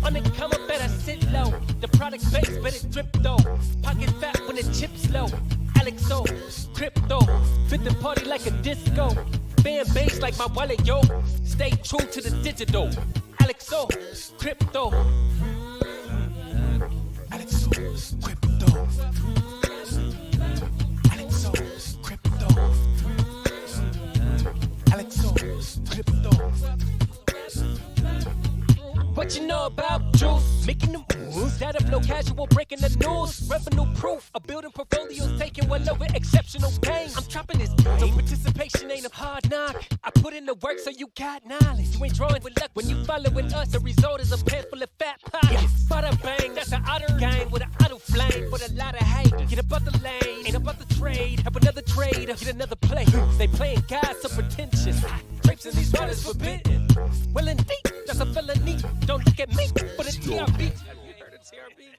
On the come up, better sit low. The product base, but it drip though. Pocket fat when the chips low. Alex O, crypto, fit the party like a disco. Fan base like my wallet, yo. Stay true to the digital. Alex O, crypto. Alex O, crypto. Alex O, crypto. Alex O, crypto. What you know about juice? Making the moves. Data flow casual, breaking the news. Revenue proof. A building portfolios taking well over exceptional gain. I'm trapping this game. So participation ain't a hard knock. I put in the work so you got knowledge. You ain't drawing with luck when you following us. The result is a pen full of fat pockets. Bada bang, that's an outer gang with an auto flame. With a lot of hate. Get above the lane. Ain't about the trade. Have another trade. Get another play. They playing God so pretentious. Drapes in these waters forbidden. Well indeed, that's a felony. Don't look at me for the TRB. Have you heard of TRB?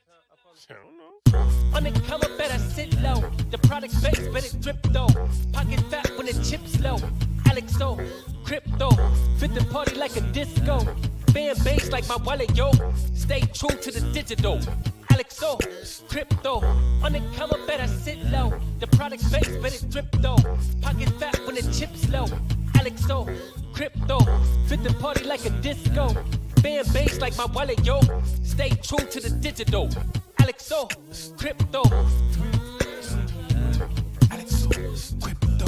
I don't know. On the come up, better sit low. The product base, but it drip though. Pocket fat when the chips low. Alex O, crypto, fit the party like a disco. Fan base like my wallet, yo. Stay true to the digital. Alex O, crypto. On the come up, better sit low. The product base, but it drip though. Pocket fat when the chips low. Alex O, crypto, fit the party like a disco. Fan base like my wallet, yo. Stay true to the digital. Alex O, crypto. Alex O, crypto.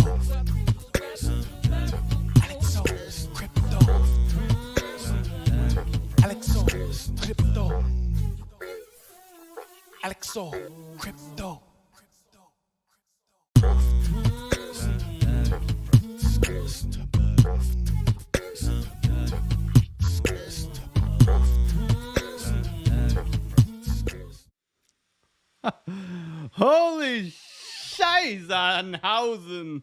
Alex O, crypto. Alex O, crypto. Alex O, crypto. Holy Scheißenhausen.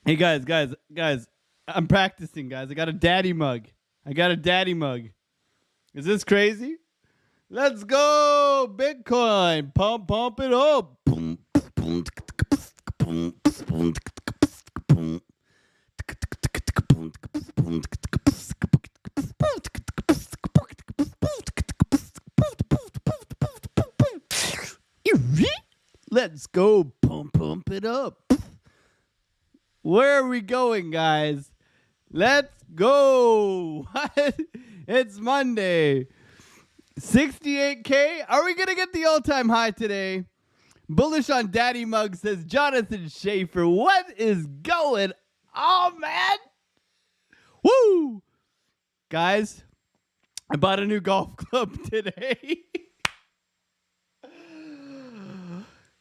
Hey guys, I'm practicing, guys. I got a daddy mug. Is this crazy? Let's go, Bitcoin. Pump it up. Let's go, pump it up. Where are we going, guys? Let's go. It's Monday. 68K. Are we going to get the all-time high today? Bullish on Daddy Mug, says Jonathan Schaefer. What is going on, man? Woo! Guys, I bought a new golf club today.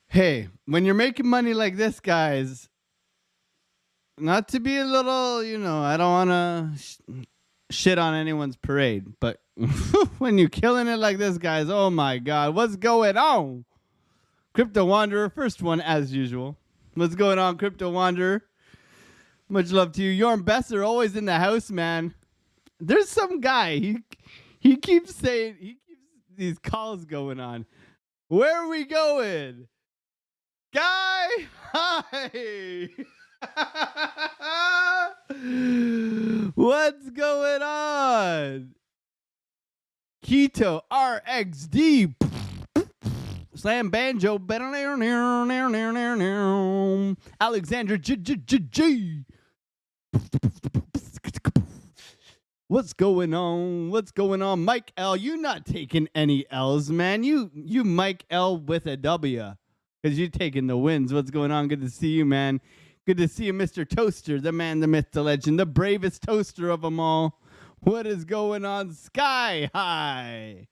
Hey, when you're making money like this, guys, not to be a little, I don't want to shit on anyone's parade, but when you're killing it like this, guys, oh my God, what's going on? Crypto Wanderer, first one as usual. What's going on, Crypto Wanderer? Much love to you. Jorn Besser, always in the house, man. There's some guy, he keeps these calls going on. Where are we going? Guy, hi. What's going on? Keto RXD. Slam banjo. Alexandra G. What's going on? Mike L, you not taking any L's, man. You Mike L with a W. Because you're taking the wins. What's going on? Good to see you, man. Good to see you, Mr. Toaster, the man, the myth, the legend, the bravest toaster of them all. What is going on? Sky High.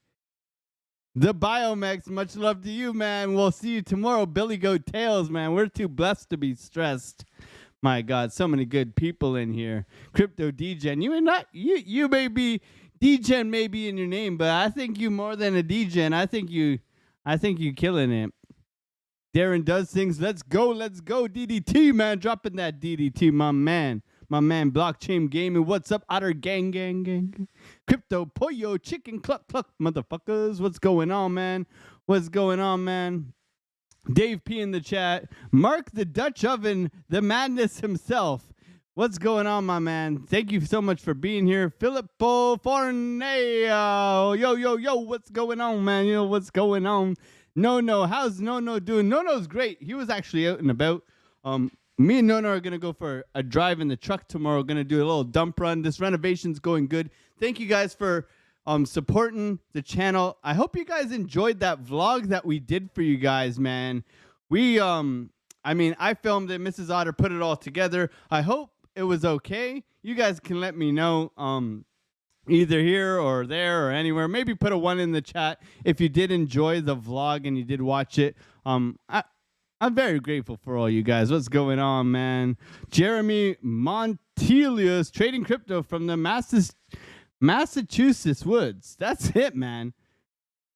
The BINGX, much love to you, man. We'll see you tomorrow. Billy Goat Tails, man. We're too blessed to be stressed. My God, so many good people in here. Crypto DGen. You may be DGen may be in your name, but I think you more than a DGen. I think you killing it. Darren does things. Let's go, DDT, man. Dropping that DDT, my man. My man Blockchain Gaming, what's up? Otter gang. Crypto Pollo, chicken cluck, motherfuckers. What's going on, man? What's going on, man? Dave P in the chat. Mark the Dutch oven, the madness himself. What's going on, my man? Thank you so much for being here. Filippo Forneo. Yo, what's going on, man? You know what's going on? No, how's No doing? No's great. He was actually out and about. Me and Nono are going to go for a drive in the truck tomorrow. Going to do a little dump run. This renovation's going good. Thank you guys for supporting the channel. I hope you guys enjoyed that vlog that we did for you guys, man. We, I filmed it. Mrs. Otter put it all together. I hope it was okay. You guys can let me know either here or there or anywhere. Maybe put a 1 in the chat if you did enjoy the vlog and you did watch it. I'm very grateful for all you guys. What's going on, man? Jeremy Montelius, trading crypto from the Massachusetts woods. That's it, man.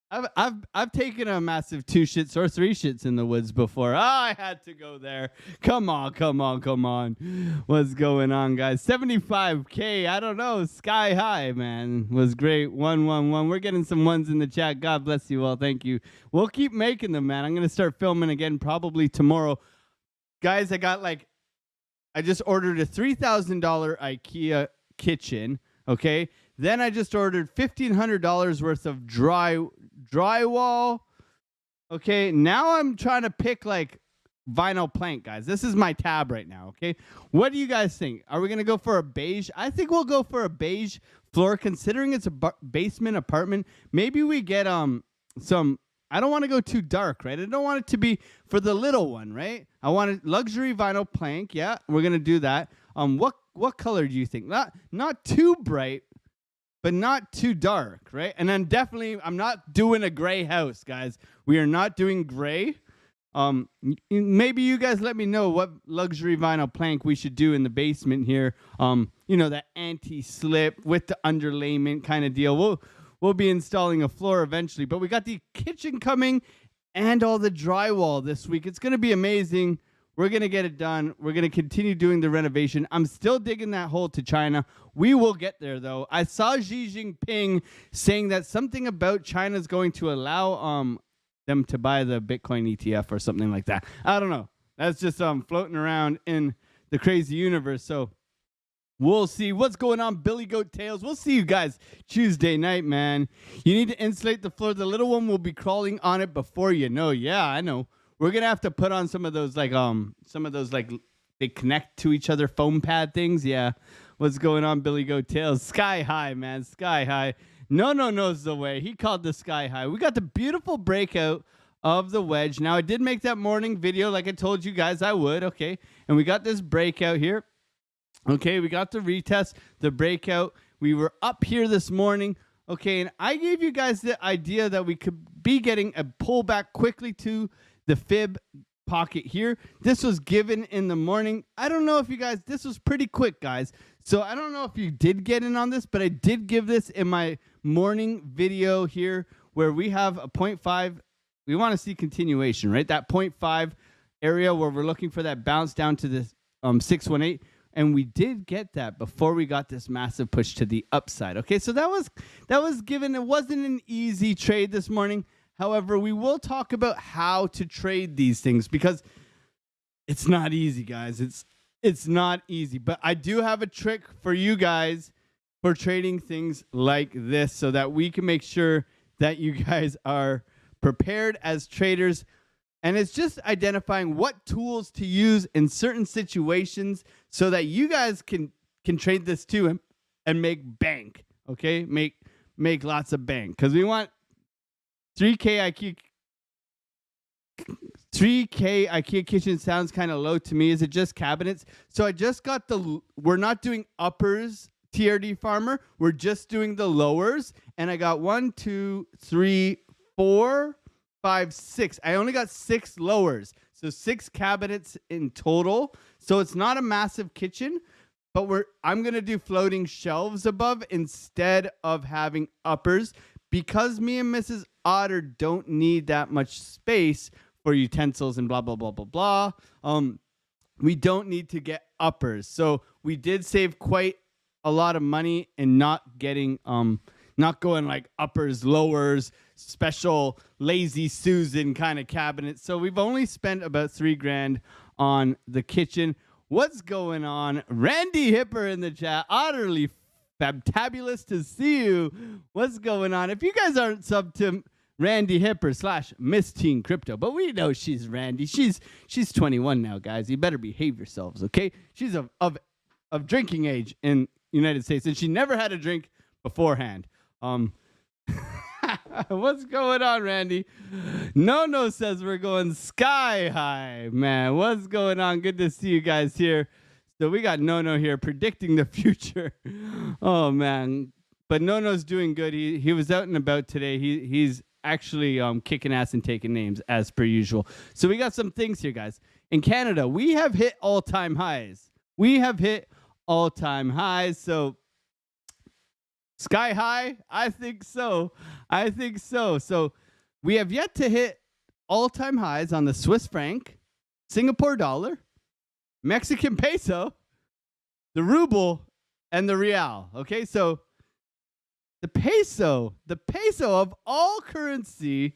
I've taken a massive 2 shits or 3 shits in the woods before. I had to go there. Come on. What's going on, guys? 75K. I don't know. Sky high, man. Was great. 111. We're getting some ones in the chat. God bless you all. Thank you. We'll keep making them, man. I'm gonna start filming again probably tomorrow, guys. I just ordered a $3,000 IKEA kitchen. Okay. Then I just ordered $1,500 worth of drywall. Okay, now I'm trying to pick like vinyl plank, guys. This is my tab right now, okay? What do you guys think? Are we going to go for a beige? I think we'll go for a beige floor considering it's a basement apartment. Maybe we get some, I don't want to go too dark, right? I don't want it to be for the little one, right? I want a luxury vinyl plank. Yeah, we're going to do that. What color do you think? Not too bright, but not too dark, right? And then definitely, I'm not doing a gray house, guys. We are not doing gray. Maybe you guys let me know what luxury vinyl plank we should do in the basement here. That anti-slip with the underlayment kind of deal. We'll be installing a floor eventually, but we got the kitchen coming and all the drywall this week. It's going to be amazing. We're going to get it done. We're going to continue doing the renovation. I'm still digging that hole to China. We will get there, though. I saw Xi Jinping saying that something about China's going to allow them to buy the Bitcoin ETF or something like that. I don't know. That's just floating around in the crazy universe. So we'll see what's going on, Billy Goat Tails. We'll see you guys Tuesday night, man. You need to insulate the floor. The little one will be crawling on it before you know. Yeah, I know. We're going to have to put on some of those they connect to each other foam pad things. Yeah. What's going on, Billy Goat Tails? Sky high, man. Sky high. No knows the way. He called the sky high. We got the beautiful breakout of the wedge. Now, I did make that morning video like I told you guys I would. Okay. And we got this breakout here. Okay. We got the retest, the breakout. We were up here this morning. Okay. And I gave you guys the idea that we could be getting a pullback quickly to the fib pocket here. This was given in the morning. I don't know if you guys, this was pretty quick, guys. So I don't know if you did get in on this, but I did give this in my morning video here where we have a 0.5. We want to see continuation, right? That 0.5 area where we're looking for that bounce down to the 618. And we did get that before we got this massive push to the upside. Okay, so that was given. It wasn't an easy trade this morning. However, we will talk about how to trade these things because it's not easy, guys. It's not easy. But I do have a trick for you guys for trading things like this so that we can make sure that you guys are prepared as traders. And it's just identifying what tools to use in certain situations so that you guys can trade this too and make bank, okay? Make lots of bank because we want 3K IKEA kitchen sounds kind of low to me. Is it just cabinets? So I just got we're not doing uppers, TRD farmer. We're just doing the lowers. And I got 1, 2, 3, 4, 5, 6. I only got 6 lowers. So 6 cabinets in total. So it's not a massive kitchen, but I'm going to do floating shelves above instead of having uppers because me and Mrs. Otter don't need that much space for utensils and blah, blah, blah, blah, blah. we don't need to get uppers. So we did save quite a lot of money in not getting not going like uppers, lowers, special lazy Susan kind of cabinets. So we've only spent about $3,000 on the kitchen. What's going on? Randy Hipper in the chat. Utterly fabtabulous to see you. What's going on? If you guys aren't subbed to Randy Hipper / Miss Teen Crypto, but we know she's Randy. She's 21 now, guys. You better behave yourselves, okay? She's of drinking age in United States, and she never had a drink beforehand. What's going on, Randy? No says we're going sky high, man. What's going on? Good to see you guys here. So we got No here predicting the future. Oh man, but No's doing good. He was out and about today. He's actually kicking ass and taking names as per usual. So we got some things here, guys. In Canada, we have hit all-time highs. So sky high? I think so. So we have yet to hit all-time highs on the Swiss franc, Singapore dollar, Mexican peso, the ruble, and the real. Okay, so the peso of all currency,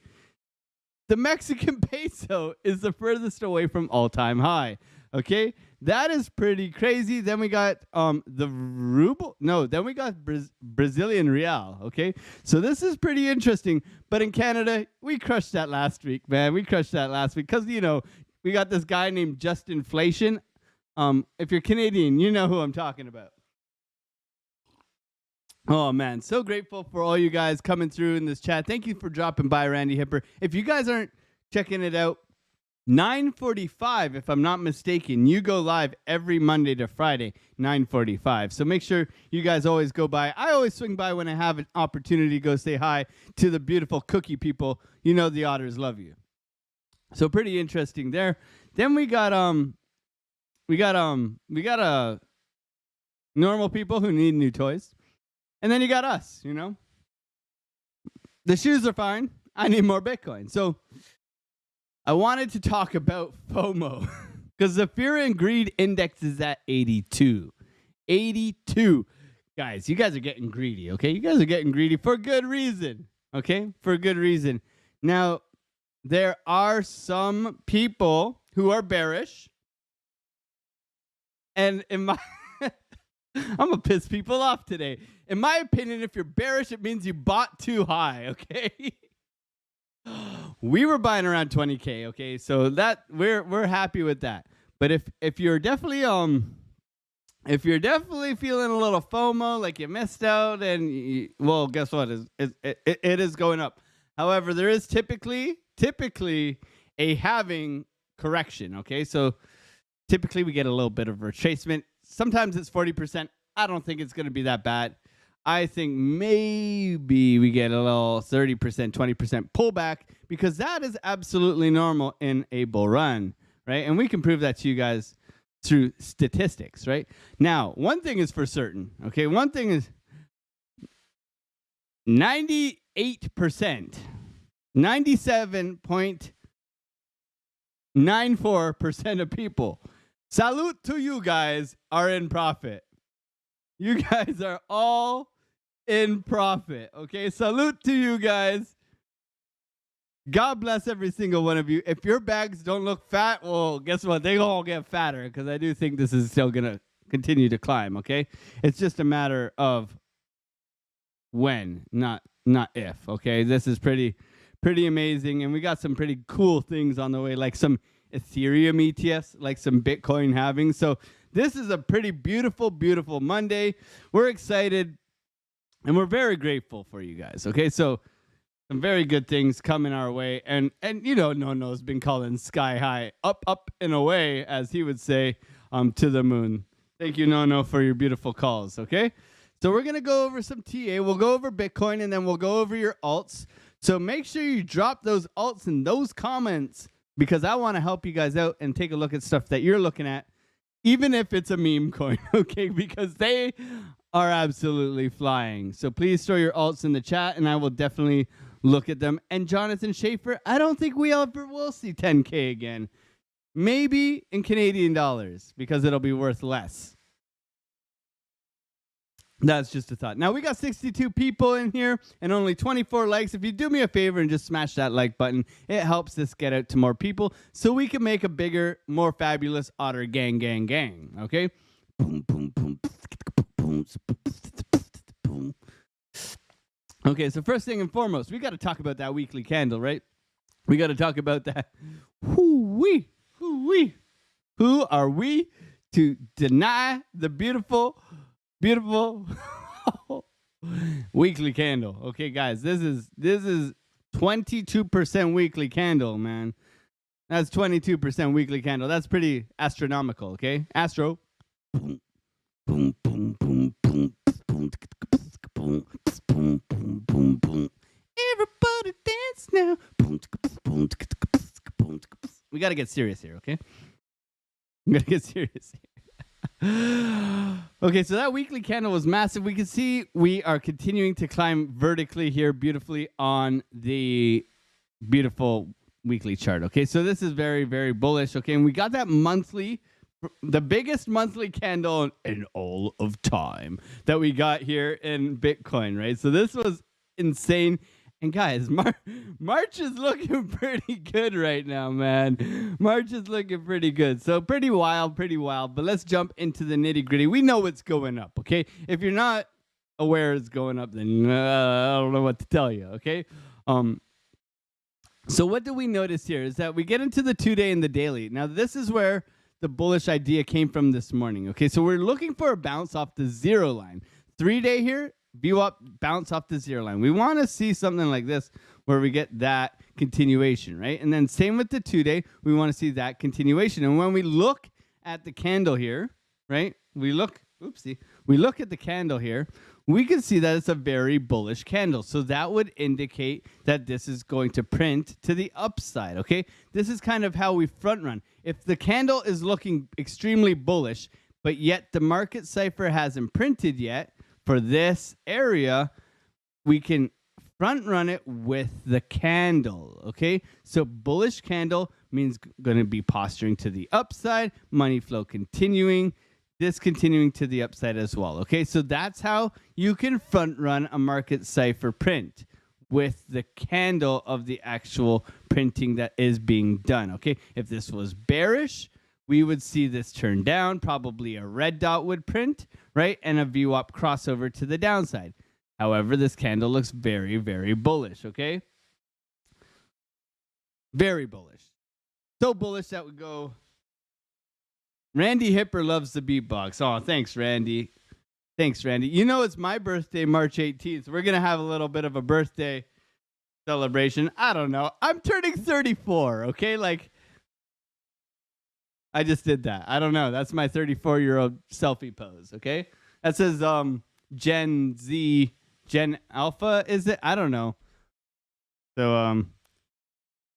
the Mexican peso is the furthest away from all-time high. Okay, that is pretty crazy. Then we got the ruble. No, then we got Brazilian real. Okay, so this is pretty interesting. But in Canada, we crushed that last week, man. We crushed that last week because we got this guy named Just Inflation. If you're Canadian, you know who I'm talking about. Oh man, so grateful for all you guys coming through in this chat. Thank you for dropping by, Randy Hipper. If you guys aren't checking it out, 9:45, if I'm not mistaken, you go live every Monday to Friday, 9:45. So make sure you guys always go by. I always swing by when I have an opportunity to go say hi to the beautiful cookie people. You know the otters love you. So pretty interesting there. Then we got normal people who need new toys. And then you got us, The shoes are fine. I need more Bitcoin. So I wanted to talk about FOMO because the fear and greed index is at 82. 82. Guys, you guys are getting greedy, okay? You guys are getting greedy for good reason, okay? For good reason. Now, there are some people who are bearish. And in my... I'm going to piss people off today. In my opinion, if you're bearish, it means you bought too high, okay? We were buying around 20K, okay? So that we're happy with that. But if you're definitely feeling a little FOMO, like you missed out, and well, guess what? It is going up. However, there is typically a halving correction, okay? So typically we get a little bit of retracement. Sometimes it's 40%. I don't think it's going to be that bad. I think maybe we get a little 30%, 20% pullback because that is absolutely normal in a bull run, right? And we can prove that to you guys through statistics, right? Now, one thing is for certain, okay? One thing is 98%, 97.94% of people, salute to you guys, are in profit. You guys are all in profit, okay? Salute to you guys. God bless every single one of you. If your bags don't look fat, well, guess what? They all get fatter because I do think this is still going to continue to climb, okay? It's just a matter of when, not if, okay? This is pretty amazing, and we got some pretty cool things on the way, like some Ethereum ETFs, like some Bitcoin halving. So this is a pretty beautiful Monday. We're excited and we're very grateful for you guys. Okay, so some very good things coming our way, and No's been calling sky high, up and away, as he would say, to the moon. Thank you, No, for your beautiful calls. Okay, so we're gonna go over some TA. We'll go over Bitcoin, and then we'll go over your alts. So make sure you drop those alts in those comments, because I want to help you guys out and take a look at stuff that you're looking at, even if it's a meme coin, okay? Because they are absolutely flying. So please throw your alts in the chat, and I will definitely look at them. And Jonathan Schaefer, I don't think we ever will see 10K again. maybe in Canadian dollars because it'll be worth less. That's just a thought. Now, we got 62 people in here and only 24 likes. If you do me a favor and just smash that like button, it helps this get out to more people so we can make a bigger, more fabulous Otter gang, gang, gang. Okay? Boom, boom, boom. Okay, so first thing and foremost, we got to talk about that weekly candle, right? We got to talk about that. Who are we to deny the beautiful weekly candle? Okay, guys, this is 22% weekly candle, man. That's 22% weekly candle. That's pretty astronomical, okay? Astro. Boom, boom, boom, boom, boom, boom, boom, boom, boom, boom. Everybody dance now. We got to get serious here, okay? We got to get serious here. Okay, so that weekly candle was massive. We can see we are continuing to climb vertically here beautifully on the beautiful weekly chart. Okay, so this is very, very bullish. Okay, and we got that monthly, the biggest monthly candle in all of time that we got here in Bitcoin, right? So this was insane. And guys, March is looking pretty good right now, man. March is looking pretty good. So pretty wild. But let's jump into the nitty gritty. We know what's going up, okay? If you're not aware it's going up, then I don't know what to tell you, okay? So what do we notice here is that we get into the 2-day and the daily. Now, this is where the bullish idea came from this morning, okay? So we're looking for a bounce off the 0 line. 3-day here. View up, bounce off the 0 line. We want to see something like this where we get that continuation, right? And then same with the 2-day, we want to see that continuation. And when we look at the candle here, right? We look at the candle here, we can see that it's a very bullish candle. So that would indicate that this is going to print to the upside, okay? This is kind of how we front run. If the candle is looking extremely bullish, but yet the market cipher hasn't printed yet, for this area, we can front run it with the candle, okay? So bullish candle means going to be posturing to the upside, money flow continuing, this continuing to the upside as well, okay? So that's how you can front run a market cipher print with the candle of the actual printing that is being done, okay? If this was bearish, we would see this turn down, probably a red dot would print, right? And a VWAP crossover to the downside. However, this candle looks very, very bullish, okay? Very bullish. So bullish that would go... Randy Hipper loves the beatbox. Oh, thanks, Randy. Thanks, Randy. You know it's my birthday, March 18th. We're going to have a little bit of a birthday celebration. I don't know. I'm turning 34, okay? Like... I just did that. I don't know. That's my 34-year-old selfie pose, okay? That says Gen Z, Gen Alpha, is it? I don't know. So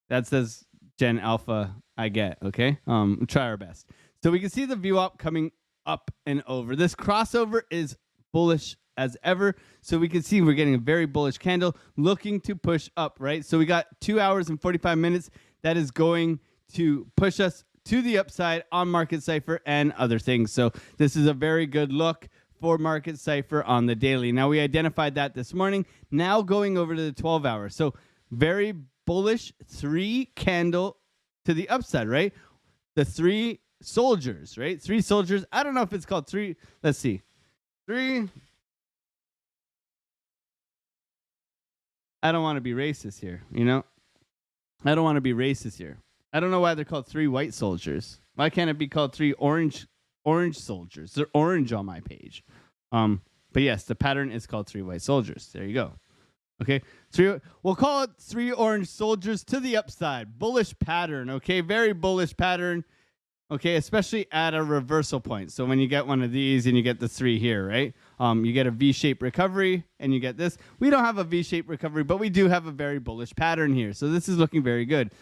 that says Gen Alpha, I get, okay? Try our best. So we can see the VWAP coming up and over. This crossover is bullish as ever. So we can see we're getting a very bullish candle looking to push up, right? So we got 2 hours and 45 minutes. That is going to push us to the upside on Market Cipher and other things. So this is a very good look for Market Cipher on the daily. Now, we identified that this morning. Now going over to the 12 hour. So very bullish 3 candle to the upside, right? The 3 soldiers, right? 3 soldiers. I don't know if it's called 3. Let's see. 3. I don't want to be racist here, you know? I don't want to be racist here. I don't know why they're called 3 white soldiers. Why can't it be called 3 orange soldiers? They're orange on my page. But yes, the pattern is called 3 white soldiers. There you go. Okay, we'll call it 3 orange soldiers to the upside. Bullish pattern, okay? Very bullish pattern, okay? Especially at a reversal point. So when you get one of these and you get the 3 here, right? You get a V-shaped recovery and you get this. We don't have a V-shaped recovery, but we do have a very bullish pattern here. So this is looking very good.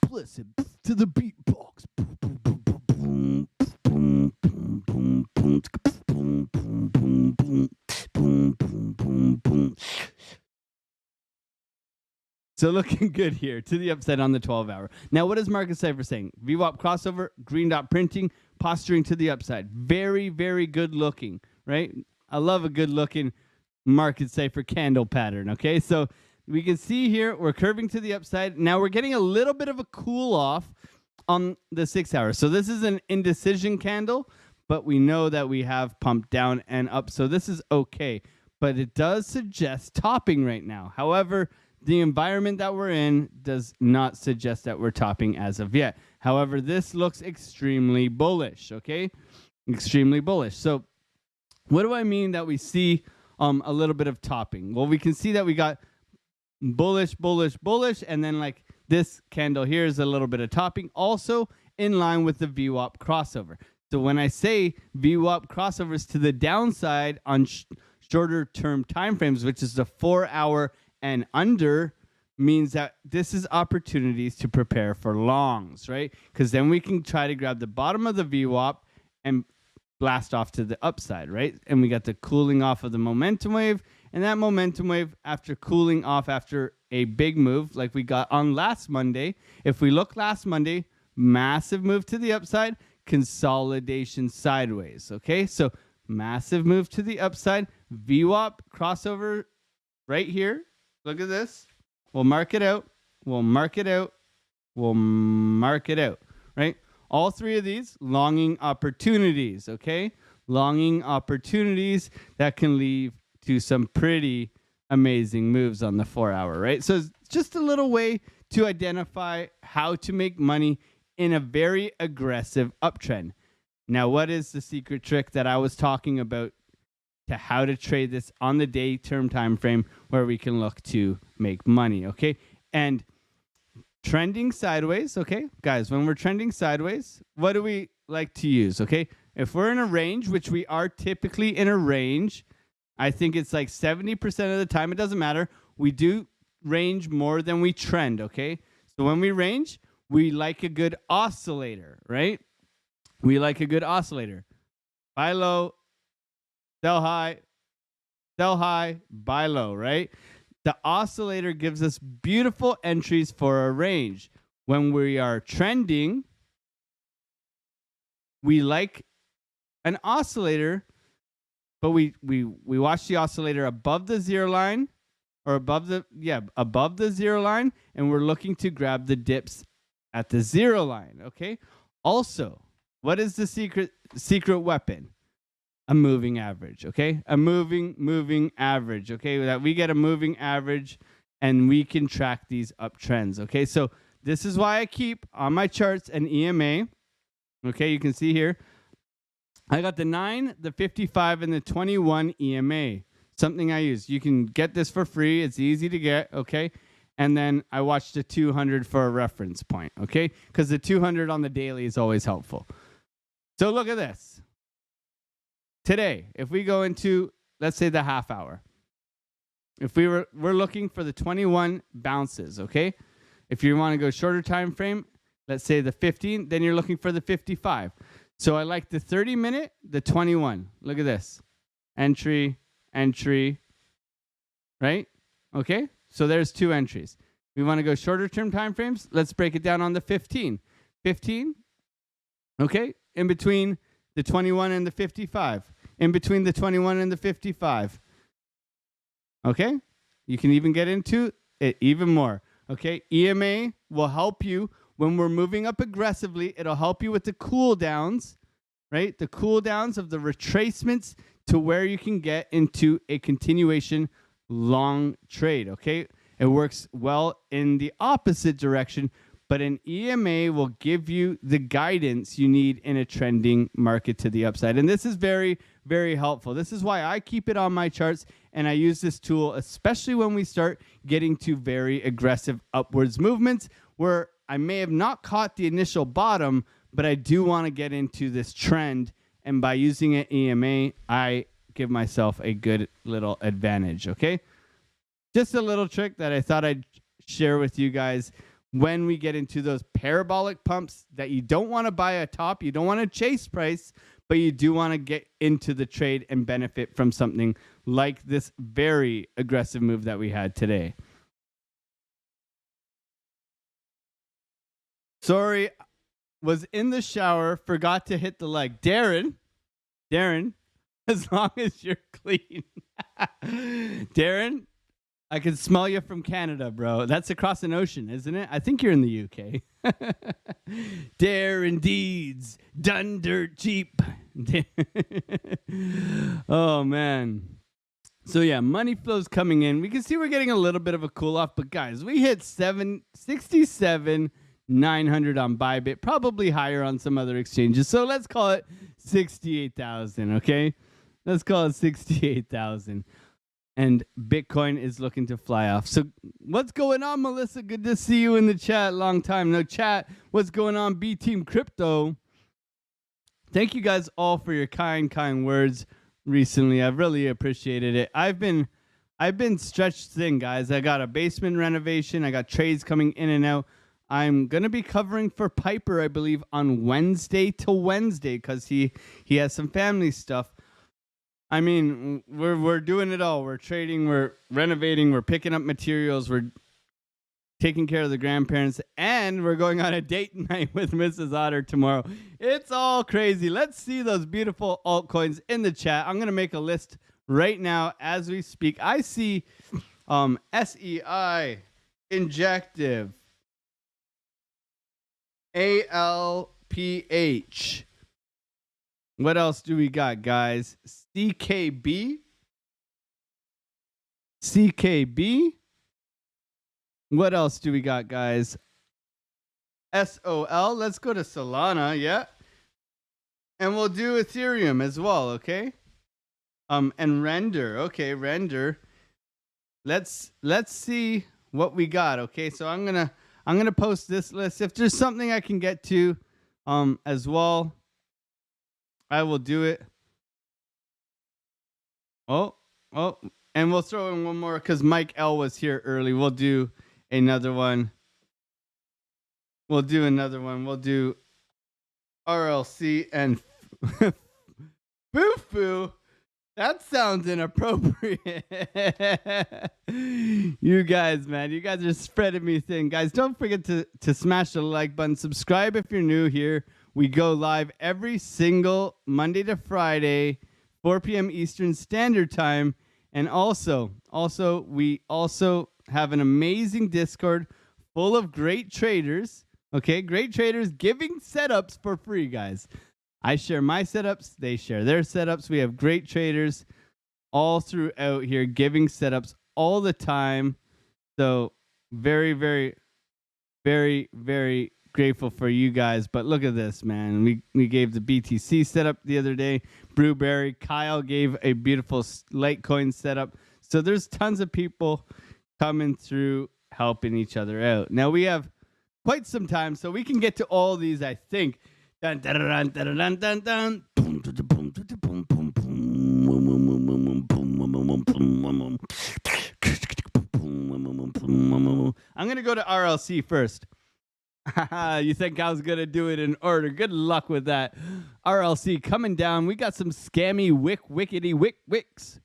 Listen to the beatbox. So looking good here to the upside on the 12-hour. Now, what is Market Cipher saying? VWAP crossover, green dot printing, posturing to the upside. Very, very good looking, right? I love a good looking Market Cipher candle pattern, okay? So we can see here we're curving to the upside. Now we're getting a little bit of a cool off on the 6-hour. So this is an indecision candle, but we know that we have pumped down and up. So this is okay, but it does suggest topping right now. However, the environment that we're in does not suggest that we're topping as of yet. However, this looks extremely bullish, okay? Extremely bullish. So what do I mean that we see a little bit of topping? Well, we can see that we got bullish, bullish, bullish, and then like this candle here is a little bit of topping, also in line with the VWAP crossover. So when I say VWAP crossovers to the downside on shorter term time frames, which is the 4-hour and under, means that this is opportunities to prepare for longs, right? Because then we can try to grab the bottom of the VWAP and blast off to the upside, right? And we got the cooling off of the momentum wave, and that momentum wave, after cooling off after a big move like we got on last Monday, if we look last Monday, massive move to the upside, consolidation sideways, okay? So massive move to the upside, VWAP crossover right here. Look at this. We'll mark it out. We'll mark it out. We'll mark it out, right? All three of these, longing opportunities, okay? Longing opportunities that can lead to some pretty amazing moves on the 4-hour, right? So it's just a little way to identify how to make money in a very aggressive uptrend. Now, what is the secret trick that I was talking about to how to trade this on the day term time frame where we can look to make money, okay? And trending sideways, okay? Guys, when we're trending sideways, what do we like to use, okay? If we're in a range, which we are typically in a range, I think it's like 70% of the time, it doesn't matter. We do range more than we trend, okay? So when we range, we like a good oscillator, right? We like a good oscillator. Buy low, sell high, buy low, right? The oscillator gives us beautiful entries for a range. When we are trending, we like an oscillator, but we watch the oscillator above the zero line, or above the zero line, and we're looking to grab the dips at the zero line, okay? Also, what is the secret weapon? A moving average, okay? A moving average, okay? That we get a moving average and we can track these uptrends, okay? So this is why I keep on my charts an EMA, okay? You can see here, I got the 9, the 55, and the 21 EMA, something I use. You can get this for free. It's easy to get, okay? And then I watched the 200 for a reference point, okay? Because the 200 on the daily is always helpful. So look at this. Today, if we go into, let's say, the half hour, if we're looking for the 21 bounces, okay? If you want to go shorter time frame, let's say the 15, then you're looking for the 55. So I like the 30-minute, the 21. Look at this. Entry, right? Okay? So there's 2 entries. We want to go shorter term time frames. Let's break it down on the 15. 15, okay? In between the 21 and the 55. In between the 21 and the 55. Okay? You can even get into it even more. Okay? EMA will help you when we're moving up aggressively. It'll help you with the cool downs, right? The cool downs of the retracements to where you can get into a continuation long trade, okay? It works well in the opposite direction, but an EMA will give you the guidance you need in a trending market to the upside. And this is very, very helpful. This is why I keep it on my charts, and I use this tool, especially when we start getting to very aggressive upwards movements where I may have not caught the initial bottom, but I do want to get into this trend. And by using an EMA, I give myself a good little advantage, okay? Just a little trick that I thought I'd share with you guys when we get into those parabolic pumps that you don't want to buy a top, you don't want to chase price, but you do want to get into the trade and benefit from something like this very aggressive move that we had today. Sorry, was in the shower, forgot to hit the like. Darren, as long as you're clean. Darren, I can smell you from Canada, bro. That's across an ocean, isn't it? I think you're in the UK. Darren Deeds, done dirt cheap. Oh, man. So, yeah, money flows coming in. We can see we're getting a little bit of a cool off. But, guys, we hit 67,900 on Bybit, probably higher on some other exchanges. So, let's call it 68,000, okay? Let's call it 68,000. And Bitcoin is looking to fly off. So what's going on, Melissa? Good to see you in the chat. Long time no chat. What's going on, B Team Crypto? Thank you guys all for your kind words recently. I've really appreciated it. I've been stretched thin, guys. I got a basement renovation. I got trades coming in and out. I'm going to be covering for Piper, I believe, on Wednesday because he has some family stuff. I mean, we're doing it all. We're trading, we're renovating, we're picking up materials, we're taking care of the grandparents, and we're going on a date night with Mrs. Otter tomorrow. It's all crazy. Let's see those beautiful altcoins in the chat. I'm going to make a list right now as we speak. I see SEI, Injective, ALPH. What else do we got, guys? CKB. What else do we got, guys? SOL. Let's go to Solana, yeah. And we'll do Ethereum as well, okay? And Render. Okay, Render. Let's see what we got, okay? So I'm going to post this list. If there's something I can get to as well, I will do it. Oh, and we'll throw in one more because Mike L was here early. We'll do another one. We'll do RLC and Foo-Foo. That sounds inappropriate. You guys, man. You guys are spreading me thin. Guys, don't forget to smash the like button. Subscribe if you're new here. We go live every single Monday to Friday, 4 p.m. Eastern Standard Time. And also, we also have an amazing Discord full of great traders. Okay, great traders giving setups for free, guys. I share my setups. They share their setups. We have great traders all throughout here giving setups all the time. So very, very, very, very grateful for you guys. But look at this, man. We gave the BTC setup the other day. Brewberry. Kyle gave a beautiful Litecoin setup. So there's tons of people coming through helping each other out. Now we have quite some time, so we can get to all these, I think. Dun, dun, dun, dun, dun, dun, dun. I'm going to go to RLC first. You think I was going to do it in order. Good luck with that. RLC coming down. We got some scammy wickety wicks.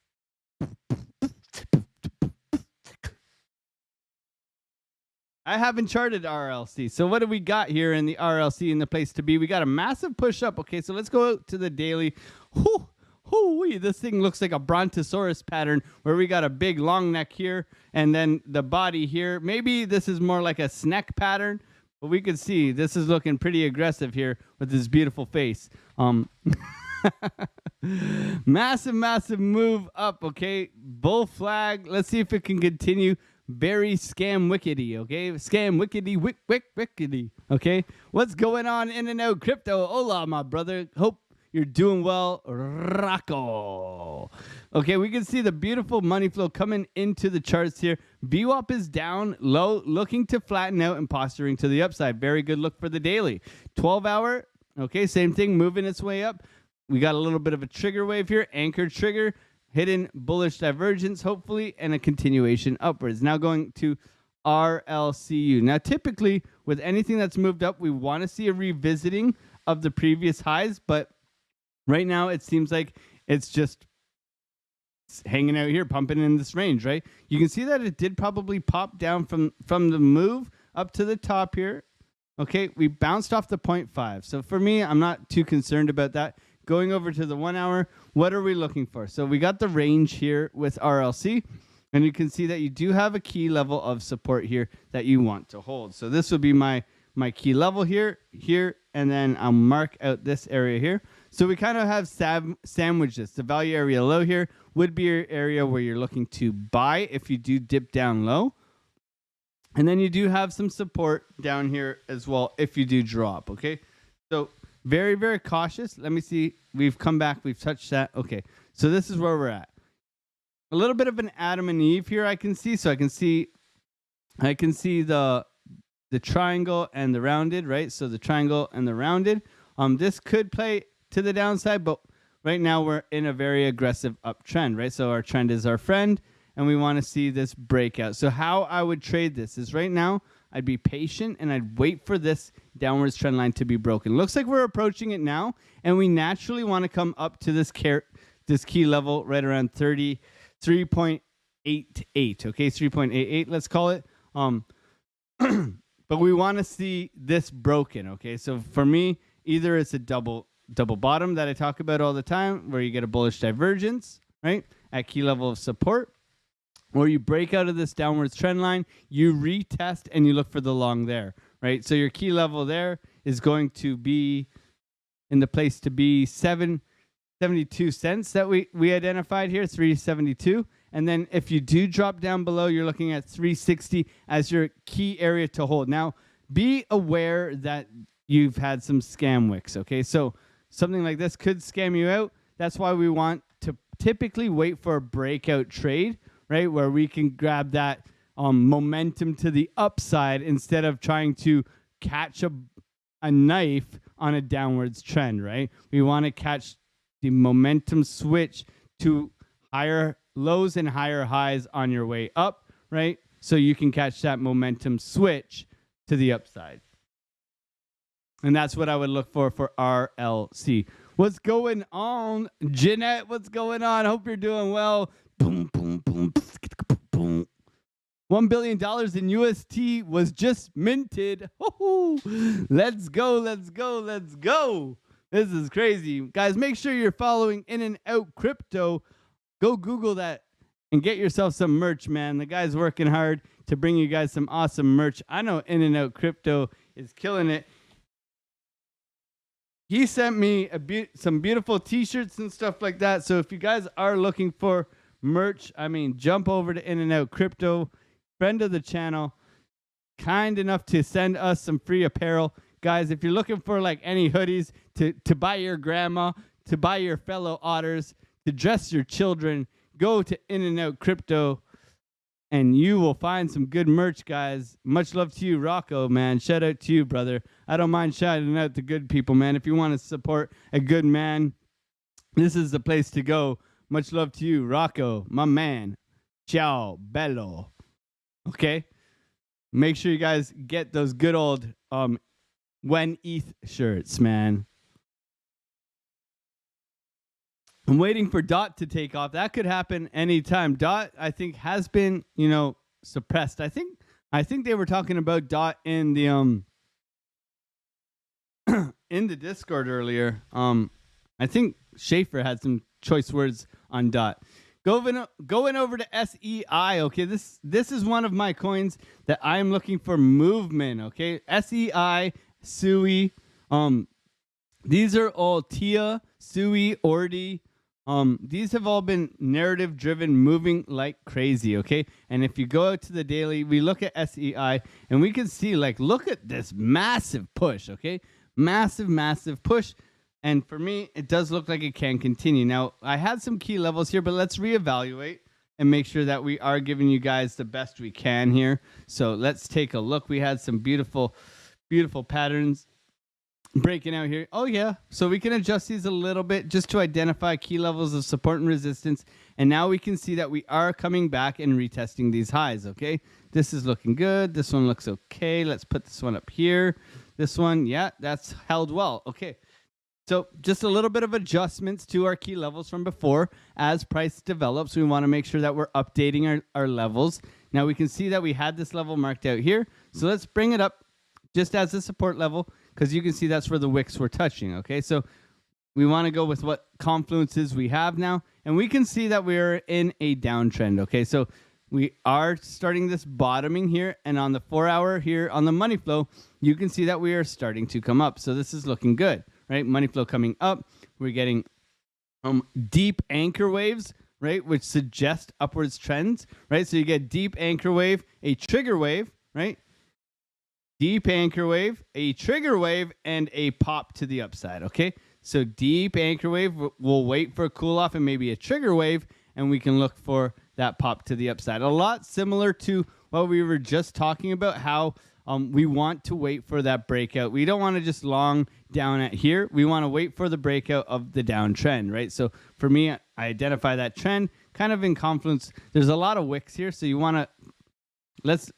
I haven't charted RLC. So what do we got here in the RLC in the place to be? We got a massive push up. Okay, so let's go to the daily. This thing looks like a brontosaurus pattern where we got a big long neck here and then the body here. Maybe this is more like a snack pattern, but we can see this is looking pretty aggressive here with this beautiful face. Massive move up. Okay, bull flag. Let's see if it can continue. Very scam wickety, okay? Scam wickety, wickety, okay? What's going on in and out crypto? Hola, my brother. Hope you're doing well. Rocco. Okay, we can see the beautiful money flow coming into the charts here. VWAP is down, low, looking to flatten out and posturing to the upside. Very good look for the daily. 12-hour, okay, same thing, moving its way up. We got a little bit of a trigger wave here, anchor trigger. Hidden bullish divergence, hopefully, and a continuation upwards. Now going to RLCU. Now, typically, with anything that's moved up, we want to see a revisiting of the previous highs, but right now it seems like it's just hanging out here, pumping in this range, right? You can see that it did probably pop down from the move up to the top here. Okay, we bounced off the 0.5. So for me, I'm not too concerned about that. Going over to the 1 hour, what are we looking for? So we got the range here with RLC, and you can see that you do have a key level of support here that you want to hold. So this would be my key level here, and then I'll mark out this area here. So we kind of have sandwiches. The value area low here would be your area where you're looking to buy if you do dip down low. And then you do have some support down here as well if you do drop, okay? So very, very cautious. Let me see. We've come back. We've touched that. Okay, so this is where we're at. A little bit of an Adam and Eve here I can see. So I can see the triangle and the rounded, right? So the triangle and the rounded. This could play to the downside, but right now we're in a very aggressive uptrend, right? So our trend is our friend, and we want to see this breakout. So how I would trade this is right now, I'd be patient and I'd wait for this downwards trend line to be broken. Looks like we're approaching it now, and we naturally want to come up to this key level right around 33.88, okay? 3.88, let's call it. But we want to see this broken, okay? So for me, either it's a double bottom that I talk about all the time, where you get a bullish divergence, right, at key level of support, or you break out of this downwards trend line, you retest, and you look for the long there, right? So your key level there is going to be in the place to be 72 cents that we identified here, 372. And then if you do drop down below, you're looking at 360 as your key area to hold. Now, be aware that you've had some scam wicks, okay? So something like this could scam you out. That's why we want to typically wait for a breakout trade, right, where we can grab that momentum to the upside instead of trying to catch a knife on a downwards trend, right? We want to catch the momentum switch to higher lows and higher highs on your way up, right? So you can catch that momentum switch to the upside. And that's what I would look for RLC. What's going on, Jeanette? What's going on? Hope you're doing well. Boom, boom, boom. Boom. $1 billion in UST was just minted. Woo-hoo. Let's go, let's go, let's go. This is crazy. Guys, make sure you're following In and Out Crypto. Go Google that and get yourself some merch, man. The guy's working hard to bring you guys some awesome merch. I know In and Out Crypto is killing it. He sent me some beautiful t-shirts and stuff like that. So if you guys are looking for merch, I mean, jump over to In and Out Crypto, friend of the channel, kind enough to send us some free apparel. Guys, if you're looking for like any hoodies to buy your grandma, to buy your fellow otters, to dress your children, go to In and Out Crypto and you will find some good merch, guys. Much love to you, Rocco, man. Shout out to you, brother. I don't mind shouting out to good people, man. If you want to support a good man, this is the place to go. Much love to you, Rocco, my man. Ciao, bello. Okay? Make sure you guys get those good old When ETH shirts, man. I'm waiting for DOT to take off. That could happen anytime. DOT, I think, has been, suppressed. I think they were talking about DOT in the in the Discord earlier. I think Schaefer had some choice words on DOT. Going over to SEI. Okay, this is one of my coins that I am looking for movement. Okay, SEI, SUI. These are all TIA, SUI, ORDI. These have all been narrative driven, moving like crazy, okay? And if you go out to the daily, we look at SEI and we can see, look at this massive push, okay? Massive push. And for me, it does look like it can continue. Now, I had some key levels here, but let's reevaluate and make sure that we are giving you guys the best we can here. So let's take a look. We had some beautiful patterns breaking out here. Oh yeah, so we can adjust these a little bit just to identify key levels of support and resistance, and now we can see that we are coming back and retesting these highs. Okay, this is looking good. This one looks okay. Let's put this one up here. This one, yeah, that's held well. Okay, so just a little bit of adjustments to our key levels from before. As price develops, we want to make sure that we're updating our levels. Now we can see that we had this level marked out here, so let's bring it up just as a support level, because you can see that's where the wicks were touching. Okay, so we want to go with what confluences we have now, and we can see that we're in a downtrend. Okay, so we are starting this bottoming here, and on the 4-hour here on the money flow, you can see that we are starting to come up. So this is looking good, right? Money flow coming up. We're getting deep anchor waves, right, which suggest upwards trends, right? So you get deep anchor wave, a trigger wave, right? Deep anchor wave, a trigger wave, and a pop to the upside, okay? So deep anchor wave, we'll wait for a cool off and maybe a trigger wave, and we can look for that pop to the upside. A lot similar to what we were just talking about, how we want to wait for that breakout. We don't want to just long down at here. We want to wait for the breakout of the downtrend, right? So for me, I identify that trend kind of in confluence. There's a lot of wicks here, so you want to, let's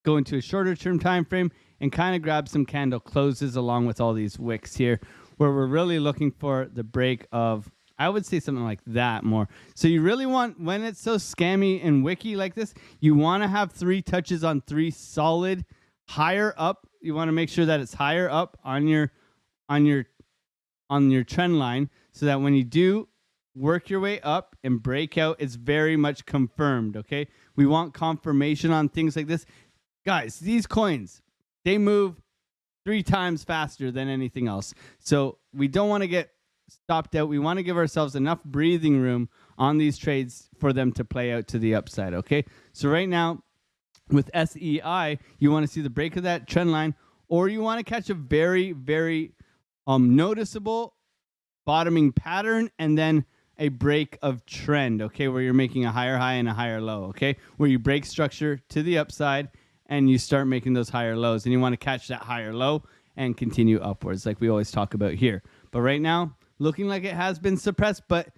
go into a shorter term time frame and kind of grab some candle closes along with all these wicks here, where we're really looking for the break of, I would say something like that more. So you really want, when it's so scammy and wicky like this, you want to have 3 touches on 3 solid higher up. You want to make sure that it's higher up on your trend line, so that when you do work your way up and break out, it's very much confirmed. Okay, we want confirmation on things like this, guys. These coins, they move 3 times faster than anything else, so we don't want to get stopped out. We want to give ourselves enough breathing room on these trades for them to play out to the upside. Okay, so right now with SEI, you want to see the break of that trend line, or you want to catch a very, very noticeable bottoming pattern and then a break of trend, okay, where you're making a higher high and a higher low, okay, where you break structure to the upside and you start making those higher lows, and you want to catch that higher low and continue upwards like we always talk about here. But right now, looking like it has been suppressed, but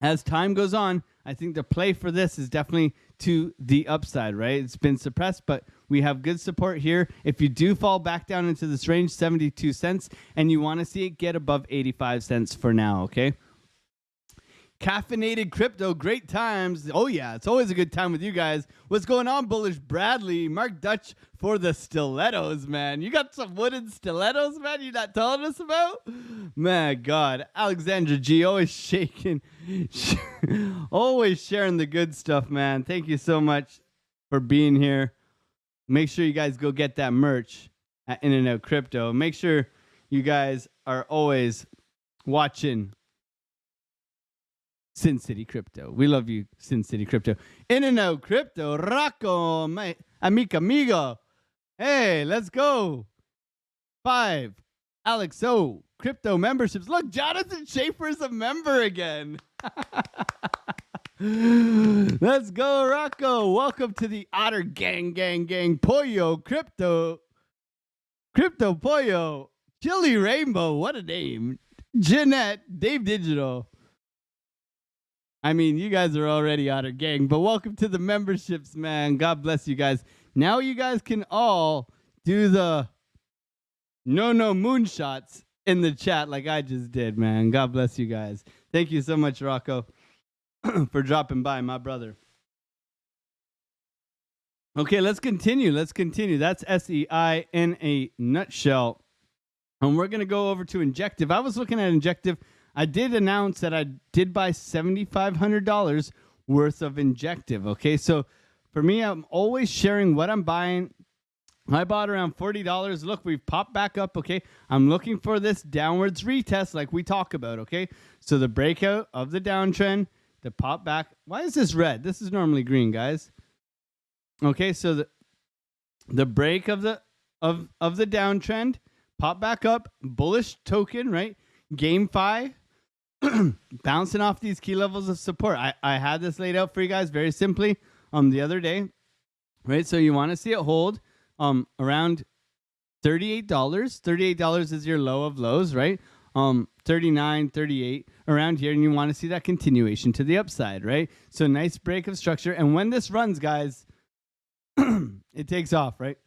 as time goes on, I think the play for this is definitely to the upside, right? It's been suppressed, but we have good support here. If you do fall back down into this range, 72 cents, and you want to see it get above 85 cents for now, okay? Caffeinated crypto, great times. Oh, yeah, it's always a good time with you guys. What's going on, Bullish Bradley? Mark Dutch for the stilettos, man. You got some wooden stilettos, man, you're not telling us about? Man, God. Alexandra G, always shaking. Always sharing the good stuff, man. Thank you so much for being here. Make sure you guys go get that merch at In and Out Crypto. Make sure you guys are always watching Sin City Crypto. We love you, Sin City Crypto. In and Out Crypto. Rocco, my amigo. Hey, let's go. 5. Alex O. Crypto memberships. Look, Jonathan Schaefer is a member again. Let's go, Rocco. Welcome to the Otter Gang. Pollo, Crypto Pollo. Chili Rainbow. What a name. Jeanette, Dave Digital. I mean, you guys are already Otter Gang, but welcome to the memberships, man. God bless you guys. Now you guys can all do the no moonshots in the chat like I just did, man. God bless you guys. Thank you so much, Rocco, for dropping by, my brother. Okay, let's continue. That's SEI in a nutshell. And we're going to go over to Injective. I was looking at Injective. I did announce that I did buy $7,500 worth of Injective. Okay, so for me, I'm always sharing what I'm buying. I bought around $40. Look, we've popped back up. Okay, I'm looking for this downwards retest like we talk about. Okay, so the breakout of the downtrend, the pop back. Why is this red? This is normally green, guys. Okay, so the break of the downtrend, pop back up, bullish token, right? GameFi. Bouncing off these key levels of support. I had this laid out for you guys very simply the other day, right? So you want to see it hold around $38. $38 is your low of lows, right? 39, 38 around here, and you want to see that continuation to the upside, right? So nice break of structure, and when this runs, guys, it takes off, right?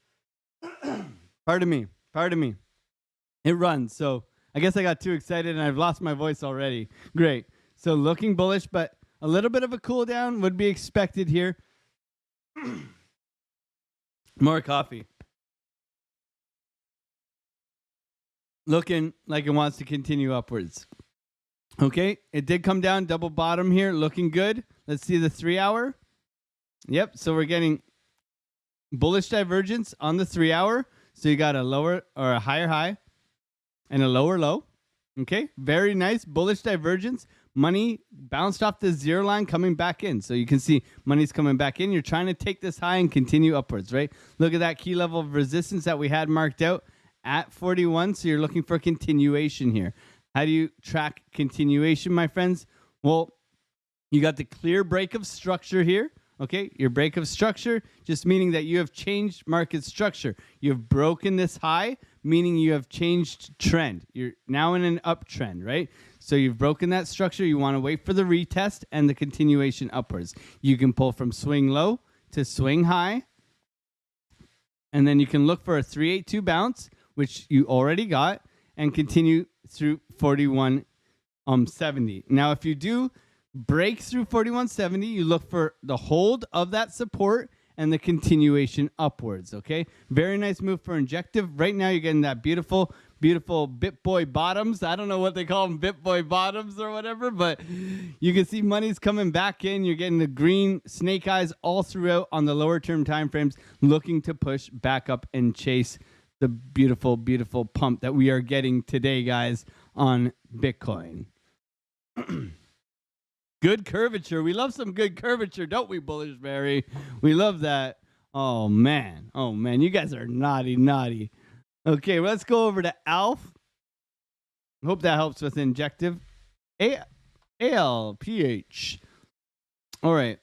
Pardon me. It runs. So I guess I got too excited and I've lost my voice already. Great. So looking bullish, but a little bit of a cool down would be expected here. More coffee. looking like it wants to continue upwards. Okay, it did come down, double bottom here, looking good. Let's see the 3 hour. Yep, so we're getting bullish divergence on the 3 hour. So you got a lower or a higher high and a lower low. Okay, very nice bullish divergence. Money bounced off the 0 line, coming back in. So you can see money's coming back in. You're trying to take this high and continue upwards, right? Look at that key level of resistance that we had marked out at 41. So you're looking for continuation here. How do you track continuation, my friends? Well, you got the clear break of structure here. Okay, your break of structure just meaning that you have changed market structure. You have broken this high, meaning you have changed trend. You're now in an uptrend, right? So you've broken that structure. You want to wait for the retest and the continuation upwards. You can pull from swing low to swing high. And then you can look for a 382 bounce, which you already got, and continue through 41.70. Now, if you do break through 41.70, you look for the hold of that support and the continuation upwards, okay? Very nice move for injective. Right now, you're getting that beautiful, beautiful BitBoy bottoms. I don't know what they call them, BitBoy bottoms or whatever, but you can see money's coming back in. You're getting the green snake eyes all throughout on the lower term time frames, looking to push back up and chase the beautiful, beautiful pump that we are getting today, guys, on Bitcoin. Good curvature. We love some good curvature, don't we, Bullish Mary? We love that. Oh, man. Oh, man. You guys are naughty, naughty. Okay, let's go over to ALF. Hope that helps with injective. ALPH. All right.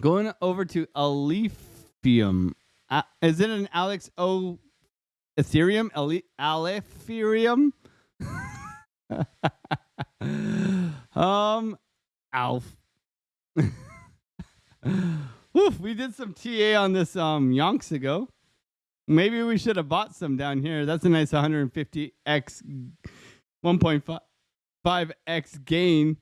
Going over to Alephium. Is it an Alex O Ethereum? Alephium? ALF. Oof, we did some TA on this yonks ago. Maybe we should have bought some down here. That's a nice 150x 1.5x gain.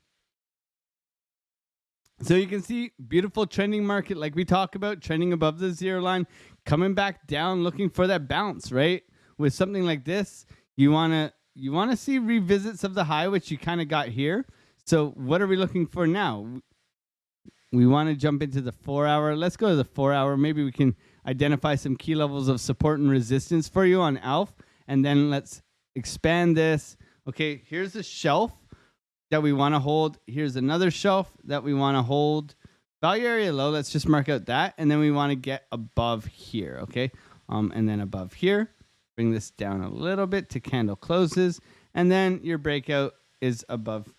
So you can see beautiful trending market like we talk about, trending above the 0 line, coming back down, looking for that bounce, right? With something like this, you want to see revisits of the high, which you kind of got here. So what are we looking for now? We want to jump into the 4 hour. Let's go to the 4 hour. Maybe we can identify some key levels of support and resistance for you on ALF. And then let's expand this. Okay, here's a shelf that we want to hold. Here's another shelf that we want to hold. Value area low, let's just mark out that. And then we want to get above here, okay? And then above here. Bring this down a little bit to candle closes. And then your breakout is above.